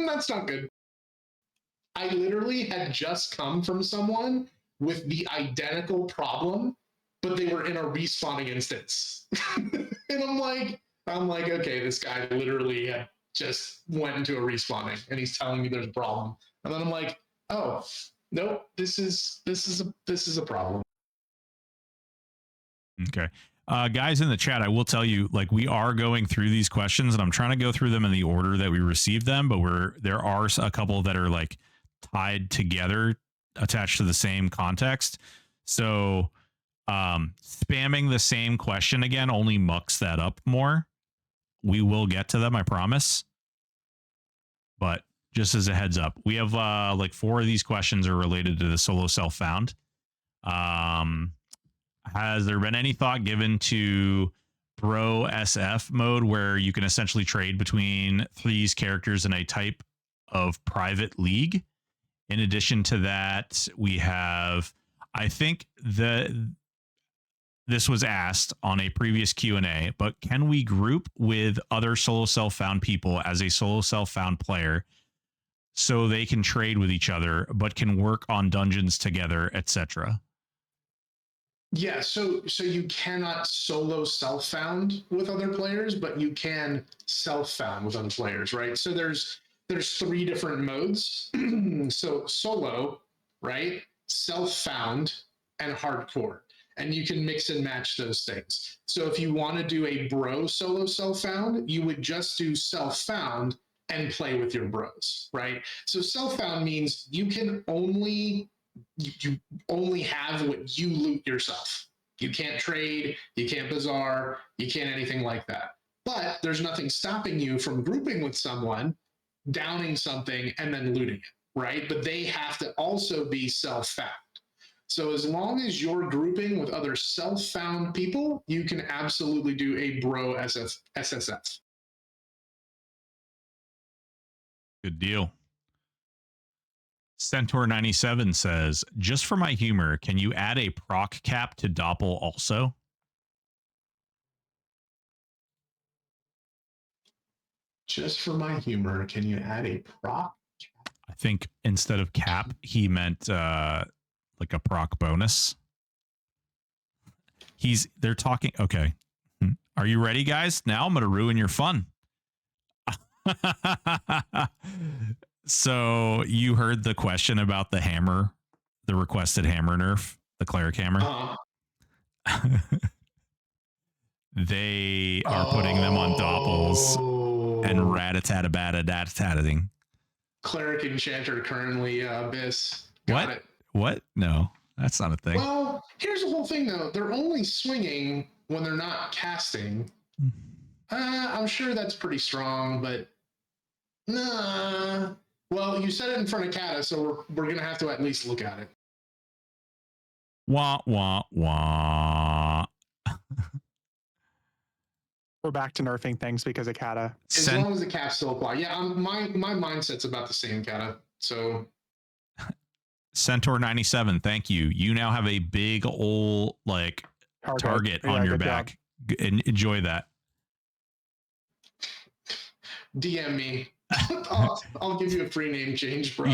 that's not good. I literally had just come from someone with the identical problem, but they were in a respawning instance. And I'm like, okay, this guy literally had just went into a respawning and he's telling me there's a problem. And then I'm like, oh, nope, this is a problem. Okay. Guys in the chat, I will tell you, like, we are going through these questions and I'm trying to go through them in the order that we received them, but there are a couple that are like tied together, attached to the same context. So spamming the same question again only mucks that up more. We will get to them, I promise. But just as a heads up, we have like 4 of these questions are related to the solo self found. Has there been any thought given to Bro SF mode where you can essentially trade between these characters in a type of private league? In addition to that, we have, I think this was asked on a previous Q&A, but can we group with other solo self-found people as a solo self-found player so they can trade with each other, but can work on dungeons together, etc.? Yeah, so you cannot solo self-found with other players, but you can self-found with other players, right? So there's 3 different modes. So solo, right? Self-found and hardcore. And you can mix and match those things. So if you want to do a bro solo self-found, you would just do self-found and play with your bros, right? So self-found means you can only have what you loot yourself. You can't trade, you can't bazaar, you can't anything like that. But there's nothing stopping you from grouping with someone, downing something, and then looting it, right? But they have to also be self-found. So as long as you're grouping with other self-found people, you can absolutely do a bro SSF. Good deal. Centaur97 says, just for my humor, can you add a proc cap to Doppel also? Just for my humor, can you add a proc? I think instead of cap, he meant like a proc bonus. They're talking. Okay. Are you ready, guys? Now I'm going to ruin your fun. So you heard the question about the hammer, the requested hammer nerf, the cleric hammer. They are putting them on doppels and rat-a-tat-a-bat-a-dat-a-tat-a-ting. Cleric enchanter currently abyss. Got it. What? No, that's not a thing. Well, here's the whole thing though. They're only swinging when they're not casting. I'm sure that's pretty strong, but nah. Well, you said it in front of Kata, so we're gonna have to at least look at it. Wah wah wah. We're back to nerfing things because of Kata. As long as the caps still apply. Yeah, my mindset's about the same, Kata. So Centaur97, thank you. You now have a big old like target on your back. Enjoy that. DM me. I'll give you a free name change, bro.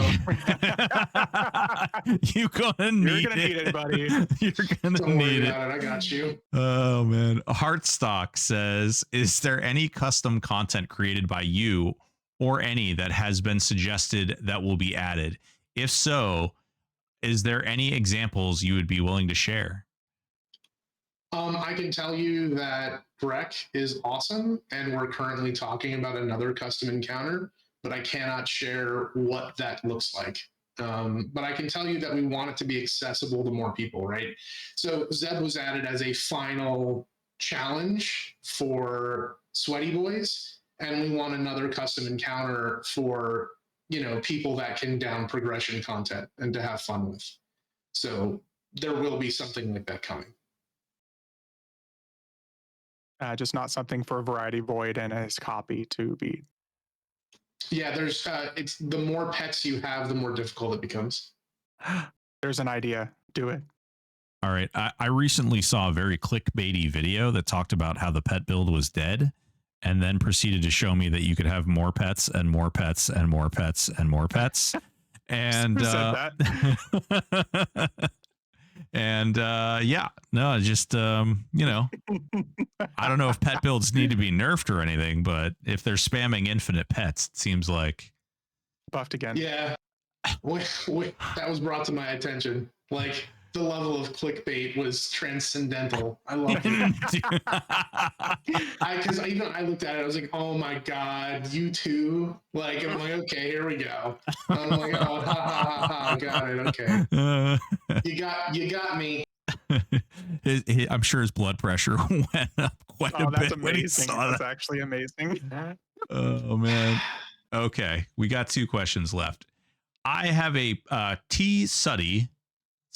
You're gonna need it, buddy. You're gonna Don't worry need it. about it. I got you. Oh man. Heartstock says, is there any custom content created by you or any that has been suggested that will be added? If so, is there any examples you would be willing to share? I can tell you that Breck is awesome, and we're currently talking about another custom encounter, but I cannot share what that looks like. But I can tell you that we want it to be accessible to more people, right? So Zeb was added as a final challenge for Sweaty Boys, and we want another custom encounter for, people that can down progression content and to have fun with. So there will be something like that coming. Just not something for Variety Void and his copy to beat. Yeah, it's the more pets you have, the more difficult it becomes. There's an idea. Do it. All right. I recently saw a very clickbaity video that talked about how the pet build was dead, and then proceeded to show me that you could have more pets and more pets and more pets and more pets. And Who said that? and yeah, no, just I don't know if pet builds need to be nerfed or anything, but if they're spamming infinite pets, it seems like Buffed again. Yeah, that was brought to my attention. Like, the level of clickbait was transcendental. I loved it. Because I looked at it, I was like, oh my god, you too? Like, and I'm like, okay, here we go. And I'm like, oh, ha ha ha ha, got it, okay. You got me. I'm sure his blood pressure went up quite a bit. That's amazing. That's that. actually amazing. Oh man. Okay, we got 2 questions left. I have a T Suddy.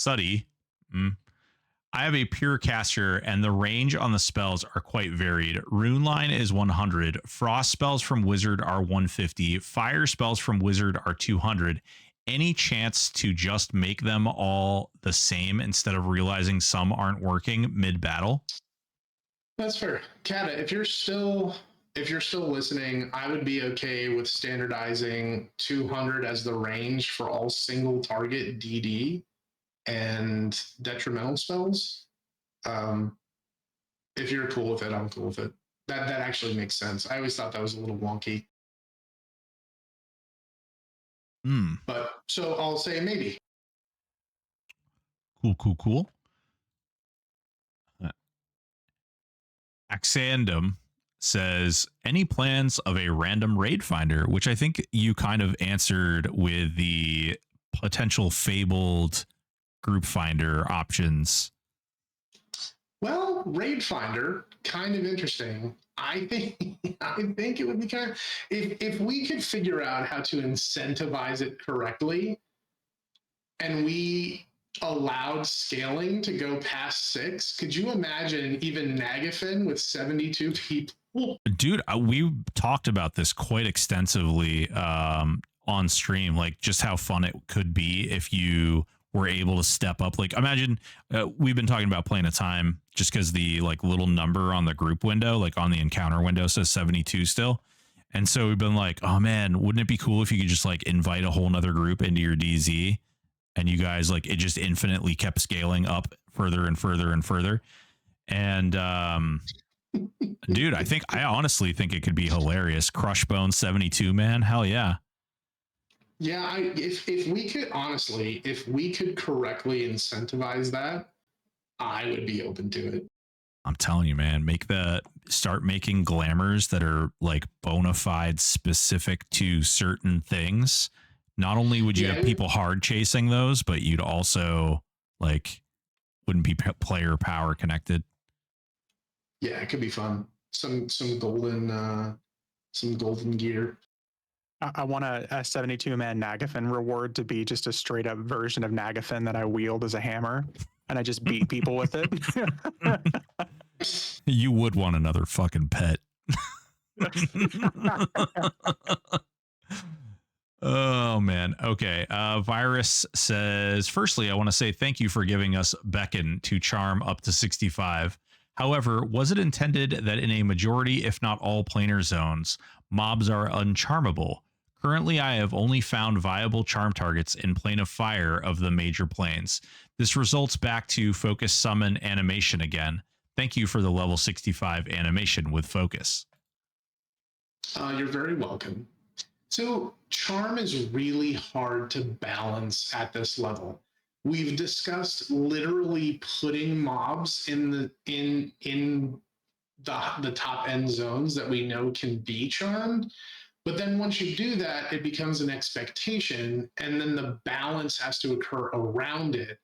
I have a pure caster, and the range on the spells are quite varied. Rune line is 100. Frost spells from wizard are 150. Fire spells from wizard are 200. Any chance to just make them all the same instead of realizing some aren't working mid-battle? That's fair. Kata, if you're still listening, I would be okay with standardizing 200 as the range for all single target DD and detrimental spells. If you're cool with it, I'm cool with it. That actually makes sense. I always thought that was a little wonky. But so I'll say maybe. Cool. Axandum says, any plans of a random raid finder, which I think you kind of answered with the potential fabled group finder options. Well, raid finder, kind of interesting. I think it would be kind of, if we could figure out how to incentivize it correctly, and we allowed scaling to go past 6, could you imagine even Nagafin with 72 people? Dude, we talked about this quite extensively on stream, like just how fun it could be if you were able to step up. Like, imagine we've been talking about playing a time just because the like little number on the group window, like on the encounter window, says 72 still. And so we've been like, oh man, wouldn't it be cool if you could just like invite a whole nother group into your DZ, and you guys, like, it just infinitely kept scaling up further and further and further. And dude, I honestly think it could be hilarious. Crushbone 72, man, hell yeah. Yeah, if we could correctly incentivize that, I would be open to it. I'm telling you, man, start making glamours that are like bona fide specific to certain things. Not only would you have people hard chasing those, but you'd also like wouldn't be player power connected. Yeah, it could be fun. Some golden gear. I want a 72-man Nagafin reward to be just a straight up version of Nagafin that I wield as a hammer, and I just beat people with it. You would want another fucking pet. Oh man. Okay. Virus says, firstly, I want to say thank you for giving us Beckon to charm up to 65. However, was it intended that in a majority, if not all planar zones, mobs are uncharmable? Currently, I have only found viable charm targets in Plane of Fire of the major planes. This results back to focus summon animation again. Thank you for the level 65 animation with focus. You're very welcome. So charm is really hard to balance at this level. We've discussed literally putting mobs in the top end zones that we know can be charmed. But then once you do that, it becomes an expectation, and then the balance has to occur around it.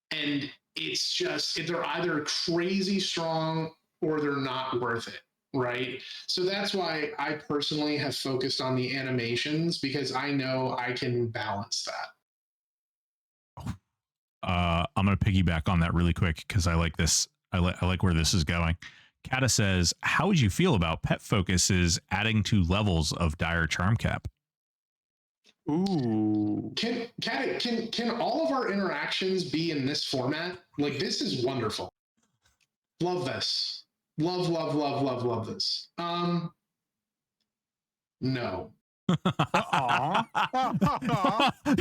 And it's just, they're either crazy strong or they're not worth it, right? So that's why I personally have focused on the animations, because I know I can balance that. I'm going to piggyback on that really quick because I like this. I like where this is going. Kata says, how would you feel about pet focuses adding to levels of dire charm cap? Ooh. Can all of our interactions be in this format? Like, this is wonderful. Love this. Love this. No.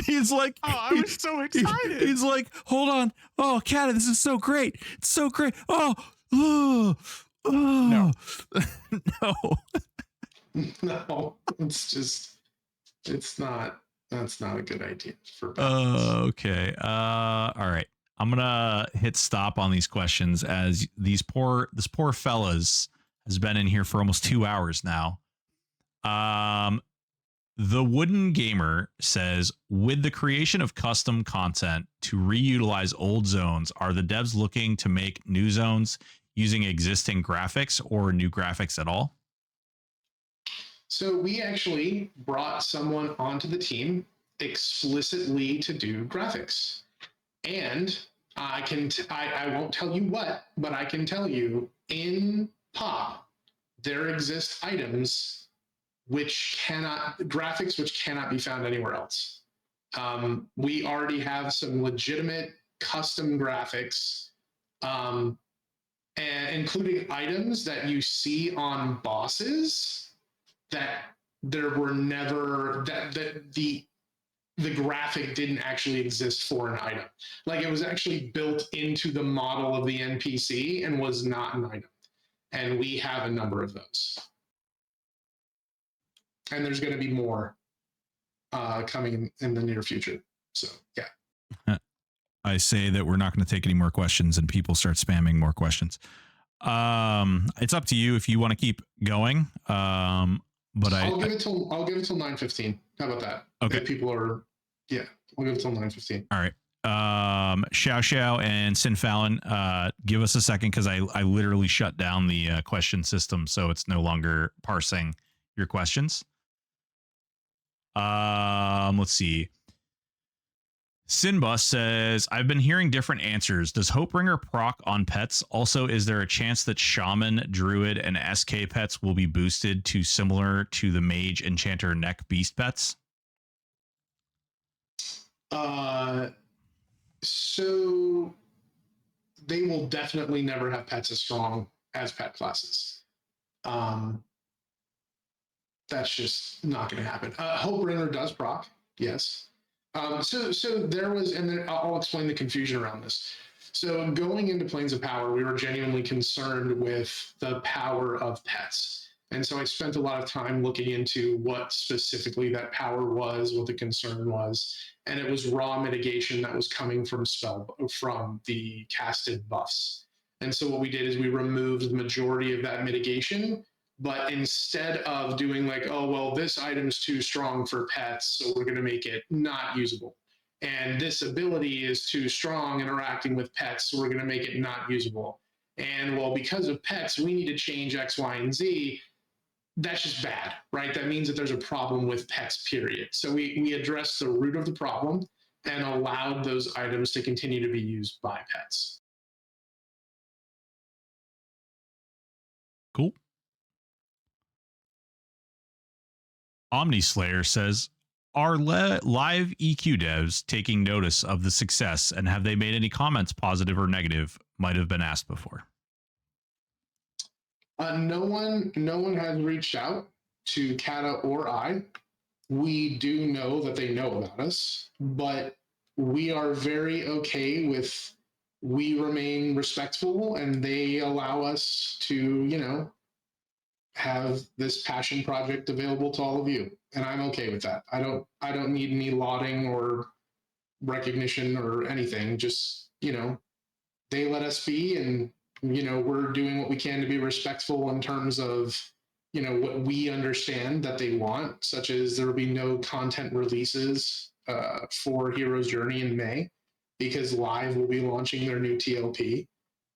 He's like, oh, I was so excited. He's like, hold on. Oh, Kata, this is so great. It's so great. Oh. No. No. No. It's just, it's not. That's not a good idea for okay. All right. I'm gonna hit stop on these questions as this poor fellas has been in here for almost 2 hours now. The Wooden Gamer says, with the creation of custom content to reutilize old zones, are the devs looking to make new zones using existing graphics or new graphics at all? So we actually brought someone onto the team explicitly to do graphics. And I won't tell you what, but I can tell you in PoP, there exist items graphics which cannot be found anywhere else. We already have some legitimate custom graphics, and including items that you see on bosses that there were never, that the graphic didn't actually exist for an item. Like, it was actually built into the model of the NPC and was not an item. And we have a number of those. And there's going to be more coming in the near future. So, yeah. I say that we're not going to take any more questions and people start spamming more questions. It's up to you if you want to keep going. But I'll give it till 9:15. How about that? Okay. If people are, yeah, I'll give it till 9:15. All right. Xiao Xiao and Sin Fallon, give us a second because I literally shut down the question system, so it's no longer parsing your questions. Let's see. Sinbus says, I've been hearing different answers. Does Hopebringer proc on pets? Also, is there a chance that Shaman, Druid, and SK pets will be boosted to similar to the Mage, Enchanter, Neck Beast pets? So they will definitely never have pets as strong as pet classes. That's just not going to happen. Hopebringer does proc, yes. So there was, and then I'll explain the confusion around this. So going into Planes of Power, we were genuinely concerned with the power of pets. And so I spent a lot of time looking into what specifically that power was, what the concern was. And it was raw mitigation that was coming from from the casted buffs. And so what we did is we removed the majority of that mitigation. But instead of doing like, oh, well, this item's too strong for pets, so we're going to make it not usable. And this ability is too strong interacting with pets, so we're going to make it not usable. And well, because of pets, we need to change X, Y, and Z. That's just bad, right? That means that there's a problem with pets, period. So we addressed the root of the problem and allowed those items to continue to be used by pets. Cool. Omnislayer says, are live EQ devs taking notice of the success, and have they made any comments, positive or negative? Might have been asked before. No one has reached out to Kata or I. We do know that they know about us, but we are very okay with, we remain respectful and they allow us to, have this passion project available to all of you. And I'm okay with that. I don't need any lauding or recognition or anything. Just, they let us be, and, we're doing what we can to be respectful in terms of, what we understand that they want, such as there will be no content releases for Hero's Journey in May, because Live will be launching their new TLP.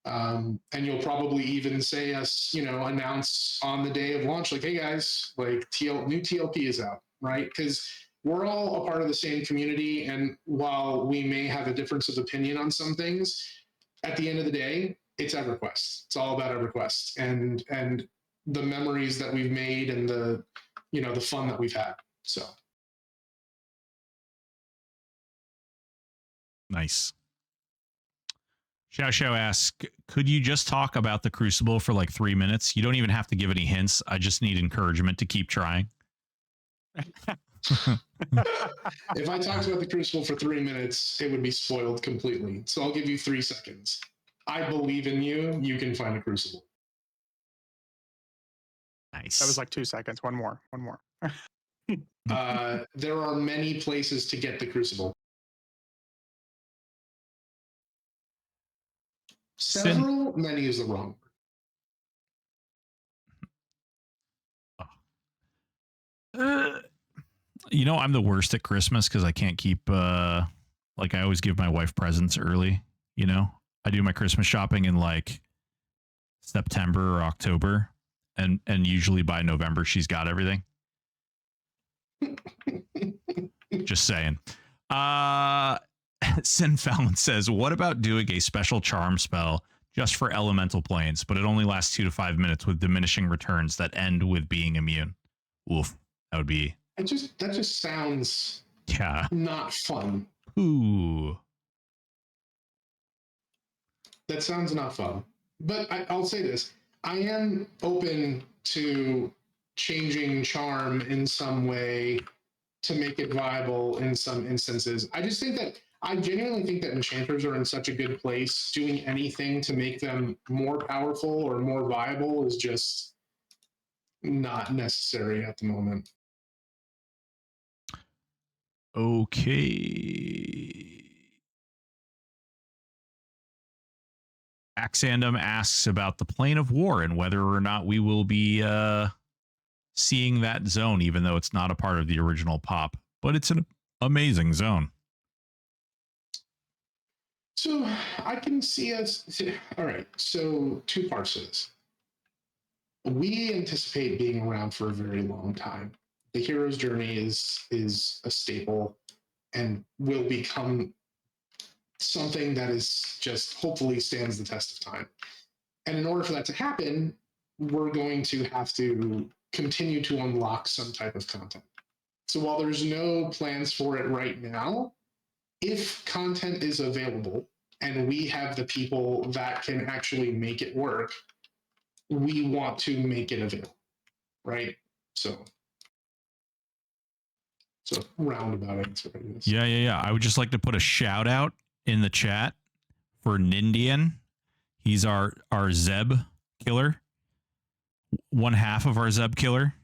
And you'll probably even say us, announce on the day of launch, like, hey guys, like new TLP is out, right? Because we're all a part of the same community. And while we may have a difference of opinion on some things, at the end of the day, it's EverQuest. It's all about EverQuest and the memories that we've made and the fun that we've had. So nice. Xiao asks, could you just talk about the Crucible for like 3 minutes? You don't even have to give any hints. I just need encouragement to keep trying. If I talked about the Crucible for 3 minutes, it would be spoiled completely. So I'll give you 3 seconds. I believe in you. You can find a Crucible. Nice. That was like 2 seconds. One more. There are many places to get the Crucible. Several, many is the wrong word. I'm the worst at Christmas because I can't keep, I always give my wife presents early. I do my Christmas shopping in like September or October, and usually by November she's got everything. Just saying. Sin Fallon says, what about doing a special charm spell just for elemental planes, but it only lasts 2 to 5 minutes with diminishing returns that end with being immune? Oof. That would be... That just sounds not fun. Ooh. That sounds not fun. But I'll say this. I am open to changing charm in some way to make it viable in some instances. I genuinely think that enchanters are in such a good place. Doing anything to make them more powerful or more viable is just not necessary at the moment. Okay. Axandum asks about the Plane of War and whether or not we will be seeing that zone, even though it's not a part of the original PoP. But it's an amazing zone. So I can see us. All right. So 2 parts to this. We anticipate being around for a very long time. The hero's journey is a staple and will become something that is just hopefully stands the test of time. And in order for that to happen, we're going to have to continue to unlock some type of content. So while there's no plans for it right now, if content is available and we have the people that can actually make it work, we want to make it available, right? So roundabout answer, I guess. Yeah. I would just like to put a shout out in the chat for Nindian. He's our Zeb killer. 1/2 of our Zeb killer.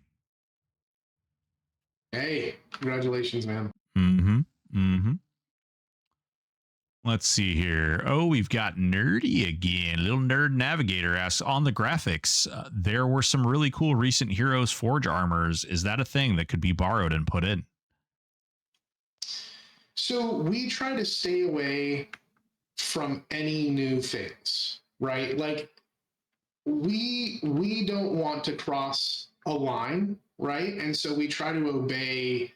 Hey, congratulations, man. Let's see here. Oh, we've got Nerdy again. Little Nerd Navigator asks, on the graphics, there were some really cool recent Heroes Forge armors. Is that a thing that could be borrowed and put in? So we try to stay away from any new things, right? Like we don't want to cross a line, right? And so we try to obey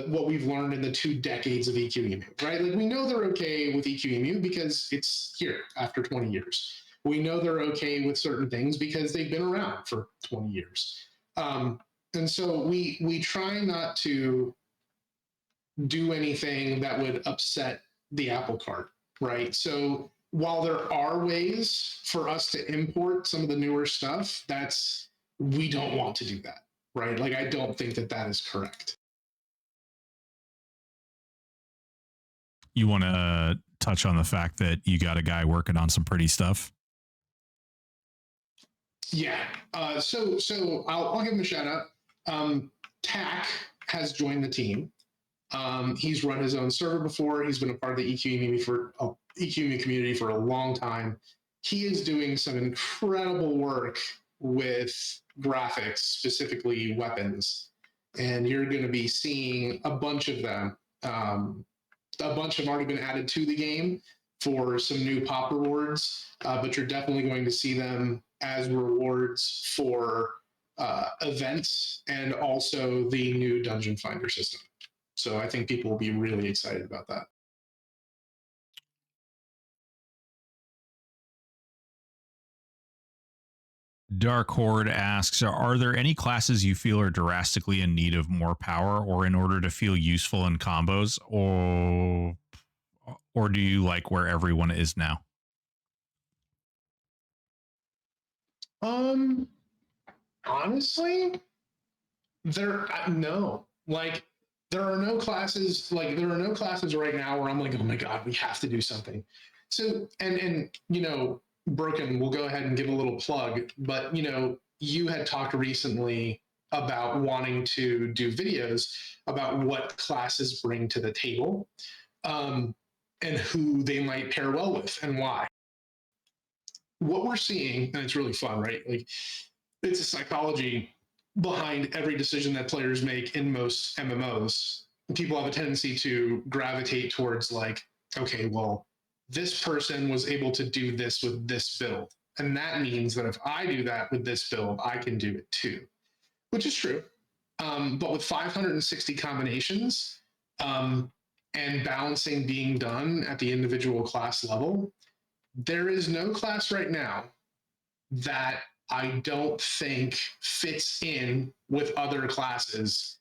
what we've learned in the 2 decades of EQEMU, right? Like we know they're okay with EQEMU because it's here after 20 years. We know they're okay with certain things because they've been around for 20 years. And so we try not to do anything that would upset the apple cart, right? So while there are ways for us to import some of the newer stuff, we don't want to do that, right? Like I don't think that is correct. You want to touch on the fact that you got a guy working on some pretty stuff? Yeah. So I'll give him a shout out. Tack has joined the team. He's run his own server before. He's been a part of the EQ community for a long time. He is doing some incredible work with graphics, specifically weapons, and you're going to be seeing a bunch of them. A bunch have already been added to the game for some new PoP rewards, but you're definitely going to see them as rewards for events and also the new Dungeon Finder system. So I think people will be really excited about that. Dark Horde asks, are there any classes you feel are drastically in need of more power or in order to feel useful in combos, or do you like where everyone is now? Honestly, there are no classes right now where I'm like, oh my god, we have to do something. So and Broken, we'll go ahead and give a little plug, but you had talked recently about wanting to do videos about what classes bring to the table, and who they might pair well with and why. What we're seeing, and it's really fun, right? Like, it's a psychology behind every decision that players make in most MMOs. People have a tendency to gravitate towards like, okay, well, this person was able to do this with this build. And that means that if I do that with this build, I can do it too, which is true. But with 560 combinations and balancing being done at the individual class level, there is no class right now that I don't think fits in with other classes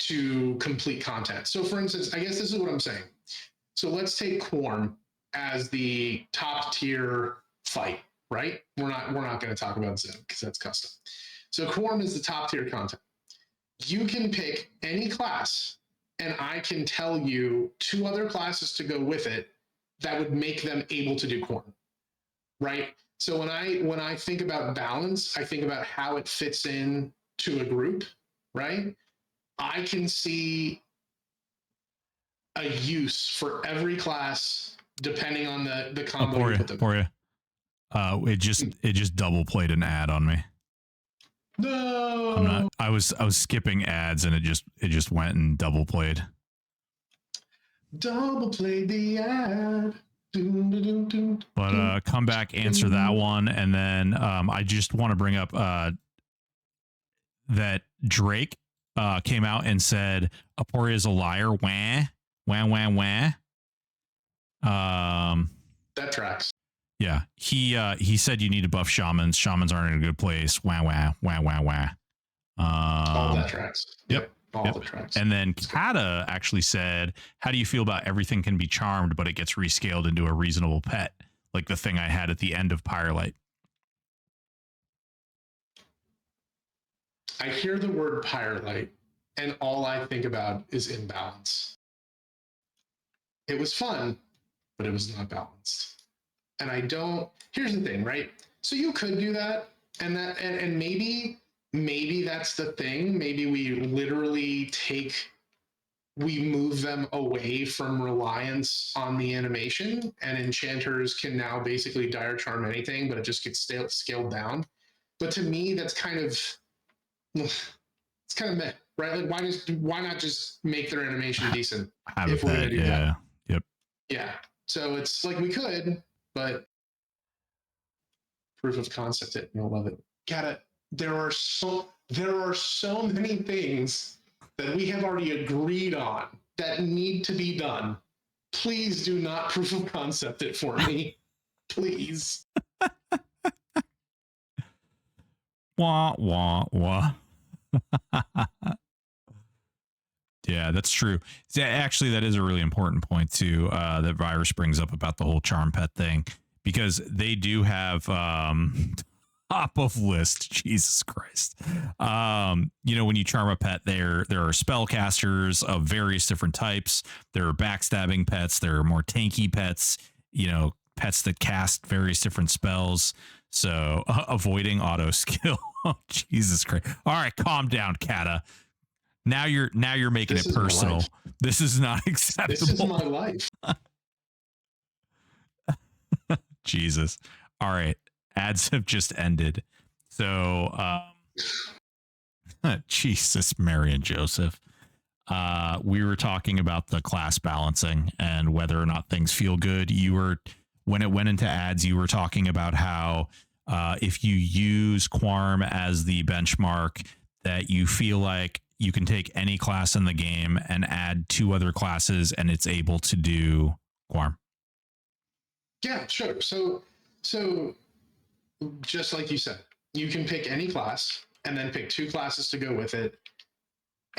to complete content. So for instance, I guess this is what I'm saying. So let's take Quarm as the top tier fight, right? We're not going to talk about Zen because that's custom. So Quarm is the top tier content. You can pick any class and I can tell you 2 other classes to go with it that would make them able to do Quarm, right? So when I think about balance, I think about how it fits in to a group, right? I can see a use for every class depending on the combo you put them. Aporia. It just double played an ad on me. No, I'm not. I was skipping ads and it just went and double played. Double played the ad. But come back, answer that one, and then I just want to bring up that Drake came out and said Aporia is a liar. Wah, wah, wah, wah. That tracks. Yeah, he said you need to buff shamans. Shamans aren't in a good place. Wah, wah, wah, wah, wah. All that tracks. Yep. All the tracks. And then Kata actually said, how do you feel about everything can be charmed, but it gets rescaled into a reasonable pet? Like the thing I had at the end of Pyrelight. I hear the word Pyrelight, and all I think about is imbalance. It was fun, but it was not balanced. And here's the thing, right? So you could do that, and maybe that's the thing. Maybe we literally move them away from reliance on the animation, and enchanters can now basically dire charm anything, but it just gets scaled down. But to me, that's it's kind of meh, right? Like, why not just make their animation decent? Have if we're gonna do that. Yep. Yeah. So it's like we could, but proof of concept it, you'll love it. There are so many things that we have already agreed on that need to be done. Please do not proof of concept it for me. Please. Wah, wah, wah. Yeah, that's true. Actually, that is a really important point too, that Virus brings up about the whole charm pet thing, because they do have top of list. Jesus Christ. When you charm a pet, there are spellcasters of various different types. There are backstabbing pets. There are more tanky pets, pets that cast various different spells. So avoiding auto skill. Oh, Jesus Christ. All right, calm down, Kata. Now you're making This it is my personal. life. This is not acceptable. This is my life. Jesus. All right. Ads have just ended. So, Jesus, Mary and Joseph. We were talking about the class balancing and whether or not things feel good. When it went into ads, you were talking about how if you use Quarm as the benchmark, that you feel like you can take any class in the game and add 2 other classes and it's able to do Quarm. Yeah, sure. So just like you said, you can pick any class and then pick 2 classes to go with it,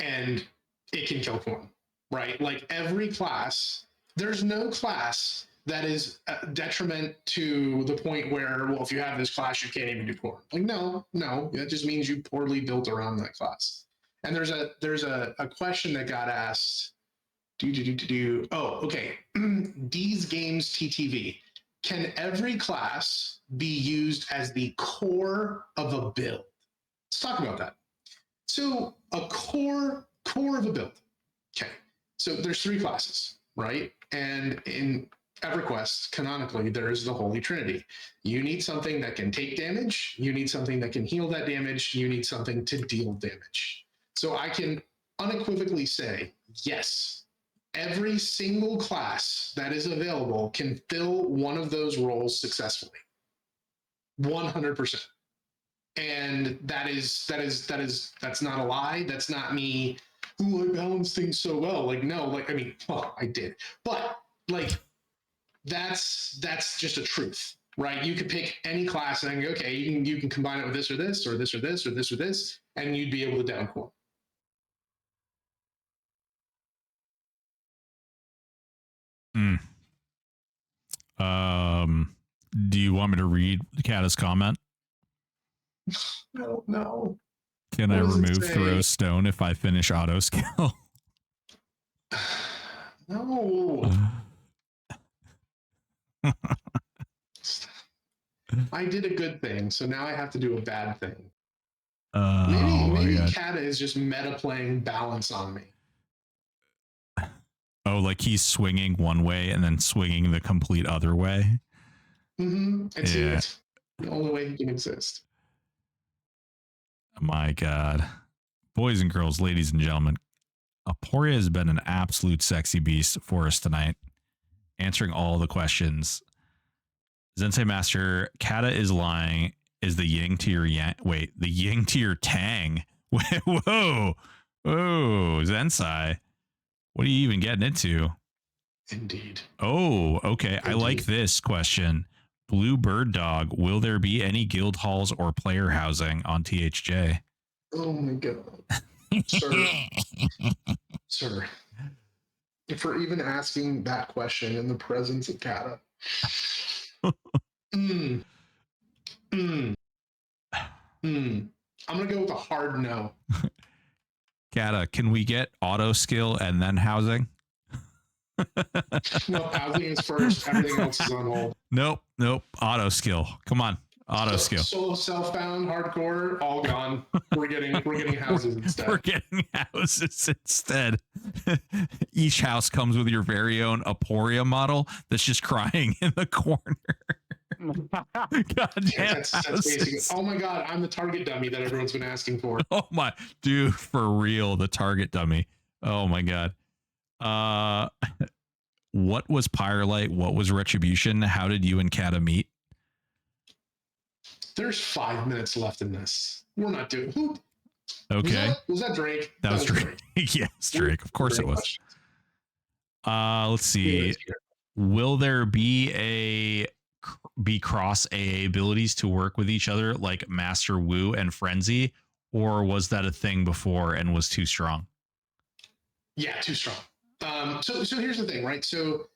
and it can kill Quarm, right? Like every class, there's no class that is a detriment to the point where, well, if you have this class, you can't even do Quarm. Like, no, that just means you poorly built around that class. And there's a question that got asked. Oh, okay. These games TTV. Can every class be used as the core of a build? Let's talk about that. So a core of a build. Okay. So there's 3 classes, right? And in EverQuest, canonically, there is the Holy Trinity. You need something that can take damage. You need something that can heal that damage. You need something to deal damage. So I can unequivocally say, yes, every single class that is available can fill one of those roles successfully. 100%. And that's not a lie. That's not me. Oh, I balance things so well. Like, no, like, I mean, well, I did, but like, that's just a truth, right? You could pick any class and go, okay, you can combine it with this or this or this or this or this or this, and you'd be able to down Quarm. Do you want me to read Kata's comment? No. Can I remove throw stone if I finish auto skill? No. I did a good thing, so now I have to do a bad thing. Maybe Kata is just meta playing balance on me. Oh, like he's swinging one way and then swinging the complete other way. Mm-hmm. It's the only way he can exist. My God. Boys and girls, ladies and gentlemen, Aporia has been an absolute sexy beast for us tonight, answering all the questions. Zensei Master, Kata is lying. Is the yin to your yang? Wait, the yin to your tang? Whoa, Zensei. What are you even getting into? Indeed. Oh, okay. Indeed. I like this question. Blue Bird Dog, will there be any guild halls or player housing on THJ? Oh my God. Sir. If we're even asking that question in the presence of Kata. I'm going to go with a hard no. Kata, can we get auto skill and then housing? No, housing is first. Everything else is on hold. Nope. Auto skill. Come on. Auto skill. Solo self-bound, hardcore, all gone. We're getting houses instead. We're getting houses instead. Each house comes with your very own Aporia model that's just crying in the corner. God damn, that's basically. Oh my God, I'm the target dummy that everyone's been asking for. Oh my dude, for real, the target dummy. Oh my God. What was Pyrelight? What was Retribution? How did you and Kata meet? There's 5 minutes left in this. We're not doing. Who? Okay. Was that Drake? That was Drake. Yes, Drake. Of course it was. Let's see. Will there be cross AA abilities to work with each other like Master Wu and Frenzy, or was that a thing before and was too strong? Yeah, too strong. So here's the thing, right? So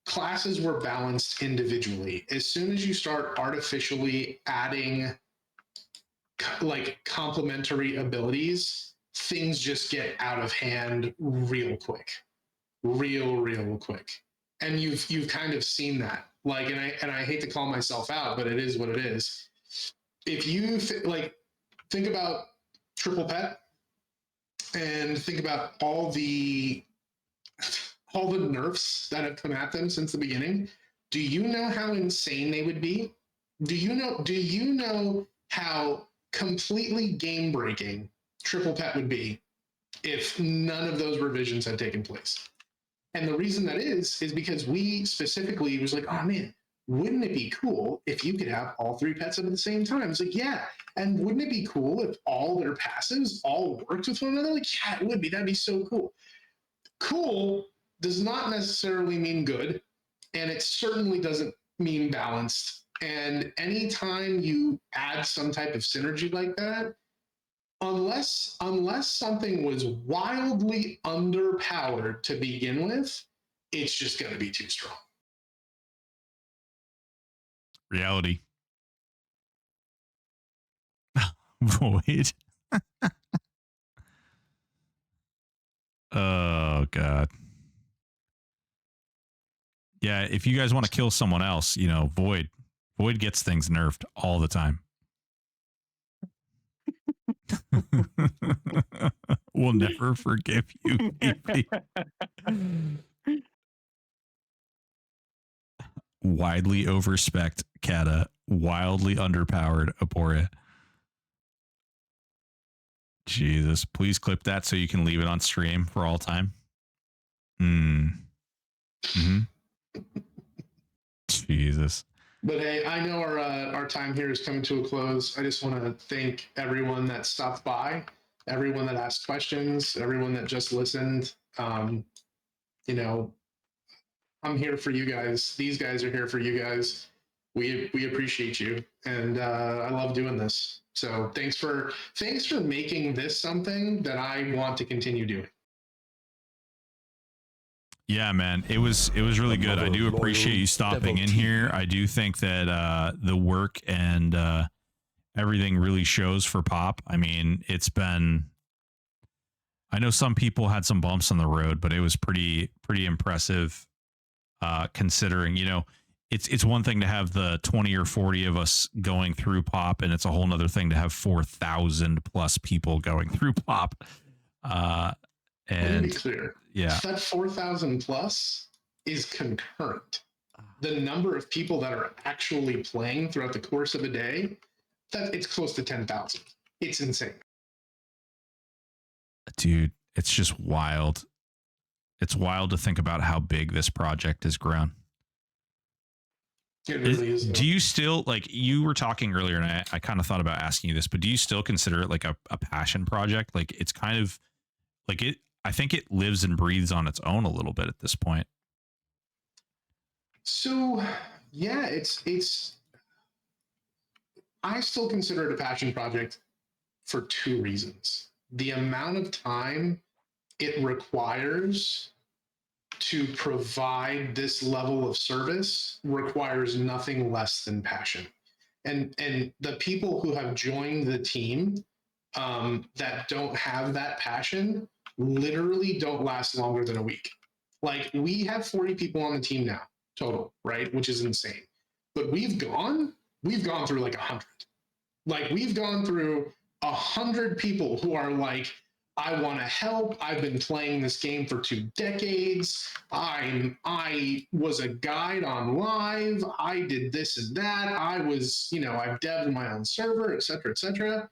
classes were balanced individually. As soon as you start artificially adding like complementary abilities, things just get out of hand real quick. And you've kind of seen that. Like, and I hate to call myself out, but it is what it is. If you think about triple pet, and think about all the nerfs that have come at them since the beginning, do you know how insane they would be? Do you know how completely game breaking Triple Pet would be if none of those revisions had taken place? And the reason that is because we specifically was like, oh man, wouldn't it be cool if you could have all 3 pets up at the same time? It's like, yeah. And wouldn't it be cool if all their passives all worked with one another? Like, yeah, it would be. That'd be so cool. Cool does not necessarily mean good, and it certainly doesn't mean balanced. And anytime you add some type of synergy like that, unless something was wildly underpowered to begin with, it's just going to be too strong. Reality. Void. Oh god. Yeah, if you guys want to kill someone else, you know, Void gets things nerfed all the time. We'll never forgive you. Widely overspec Kata, wildly underpowered Aporia. Jesus, please clip that so you can leave it on stream for all time. Jesus. But hey, I know our time here is coming to a close. I just want to thank everyone that stopped by, everyone that asked questions, everyone that just listened. You know, I'm here for you guys. These guys are here for you guys. We appreciate you, and I love doing this. So thanks for making this something that I want to continue doing. Yeah, man, it was really good. I do appreciate you stopping in here. I do think that the work and everything really shows for PoP. I mean, it's been, I know some people had some bumps on the road, but it was pretty impressive considering, you know, it's one thing to have the 20 or 40 of us going through PoP, and it's a whole nother thing to have 4,000 plus people going through PoP. And let me be clear. Yeah, that 4,000 plus is concurrent. The number of people that are actually playing throughout the course of a day, that it's close to 10,000. It's insane. Dude, it's just wild. It's wild to think about how big this project has grown. It really is. Do you still, like, you were talking earlier, and I kind of thought about asking you this, but do you still consider it like a passion project? Like, it's kind of like it, I think it lives and breathes on its own a little bit at this point. So, yeah, it's I still consider it a passion project for 2 reasons. The amount of time it requires to provide this level of service requires nothing less than passion. And the people who have joined the team that don't have that passion literally don't last longer than a week. Like, we have 40 people on the team now total, right? Which is insane. But we've gone through like 100. Like, we've gone through 100 people who are like, I want to help. I've been playing this game for 2 decades. I was a guide on live. I did this and that. I was, you know, I've devved my own server, et cetera, et cetera.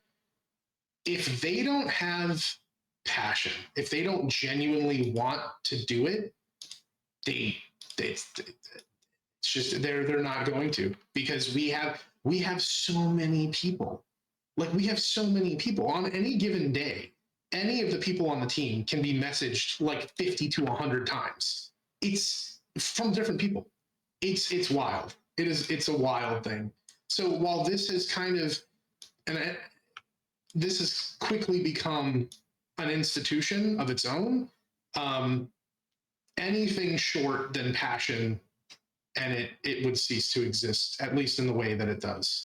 If they don't have passion, if they don't genuinely want to do it, it's just they're not going to, because we have so many people. Like, we have so many people on any given day. Any of the people on the team can be messaged like 50 to 100 times. It's from different people. It's wild. It's a wild thing. So while this has kind of, this has quickly become an institution of its own, anything short than passion, and it would cease to exist, at least in the way that it does.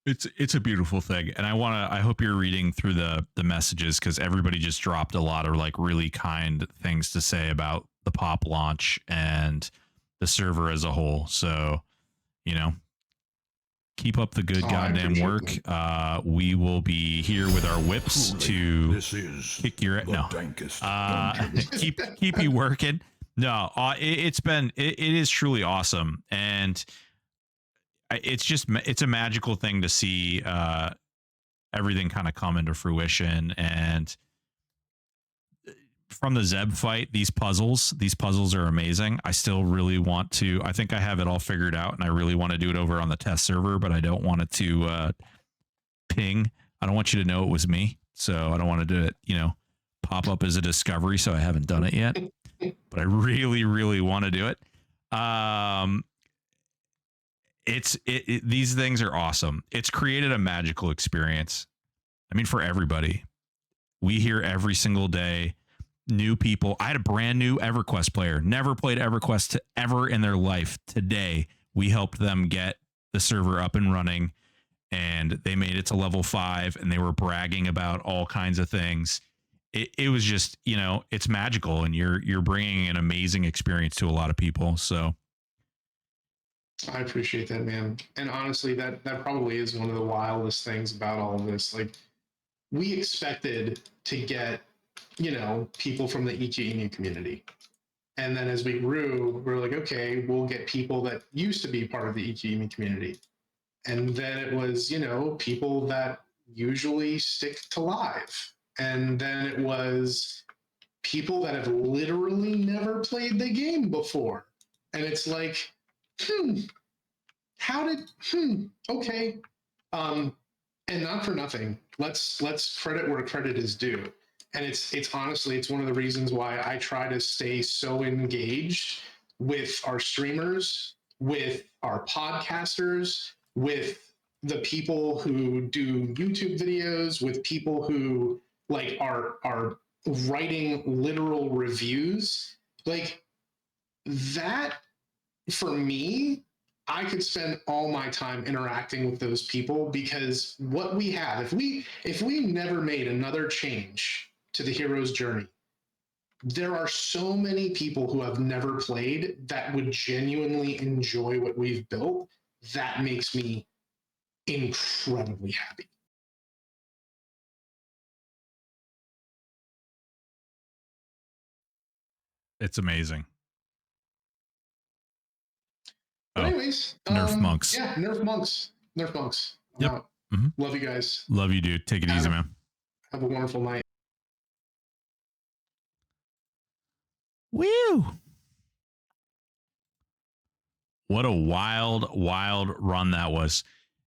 It's a beautiful thing, and I hope you're reading through the messages, because everybody just dropped a lot of like really kind things to say about the PoP launch and the server as a whole. So, you know, Keep up the good goddamn work. We will be here with our whips to kick your keep you working. No, it is truly awesome, and it's a magical thing to see everything kind of come into fruition. And from the Zeb fight, these puzzles are amazing. I still really want to, I think I have it all figured out, and I really want to do it over on the test server, but I don't want it to ping. I don't want you to know it was me, so I don't want to do it, pop up as a discovery, so I haven't done it yet. But I really, really want to do it. These things are awesome. It's created a magical experience. I mean, for everybody. We hear every single day new people. I had a brand new EverQuest player, never played EverQuest ever in their life. Today, we helped them get the server up and running, and they made it to level 5, and they were bragging about all kinds of things. It was just, it's magical, and you're bringing an amazing experience to a lot of people. So I appreciate that, man. And honestly, that probably is one of the wildest things about all of this. Like, we expected to get, people from the EQ community. And then as we grew, we're like, okay, we'll get people that used to be part of the EQ community. And then it was, people that usually stick to live. And then it was people that have literally never played the game before. And it's like, okay. And not for nothing. Let's credit where credit is due. And it's honestly, it's one of the reasons why I try to stay so engaged with our streamers, with our podcasters, with the people who do YouTube videos, with people who are writing literal reviews. Like, that, for me, I could spend all my time interacting with those people, because what we have, if we never made another change to the hero's journey, there are so many people who have never played that would genuinely enjoy what we've built. That makes me incredibly happy. it's amazing. But anyways, Nerf monks. Yeah, Nerf monks. Yep. Love you guys. Love you, dude. Take it easy, man. Have a wonderful night. Woo! What a wild run that was.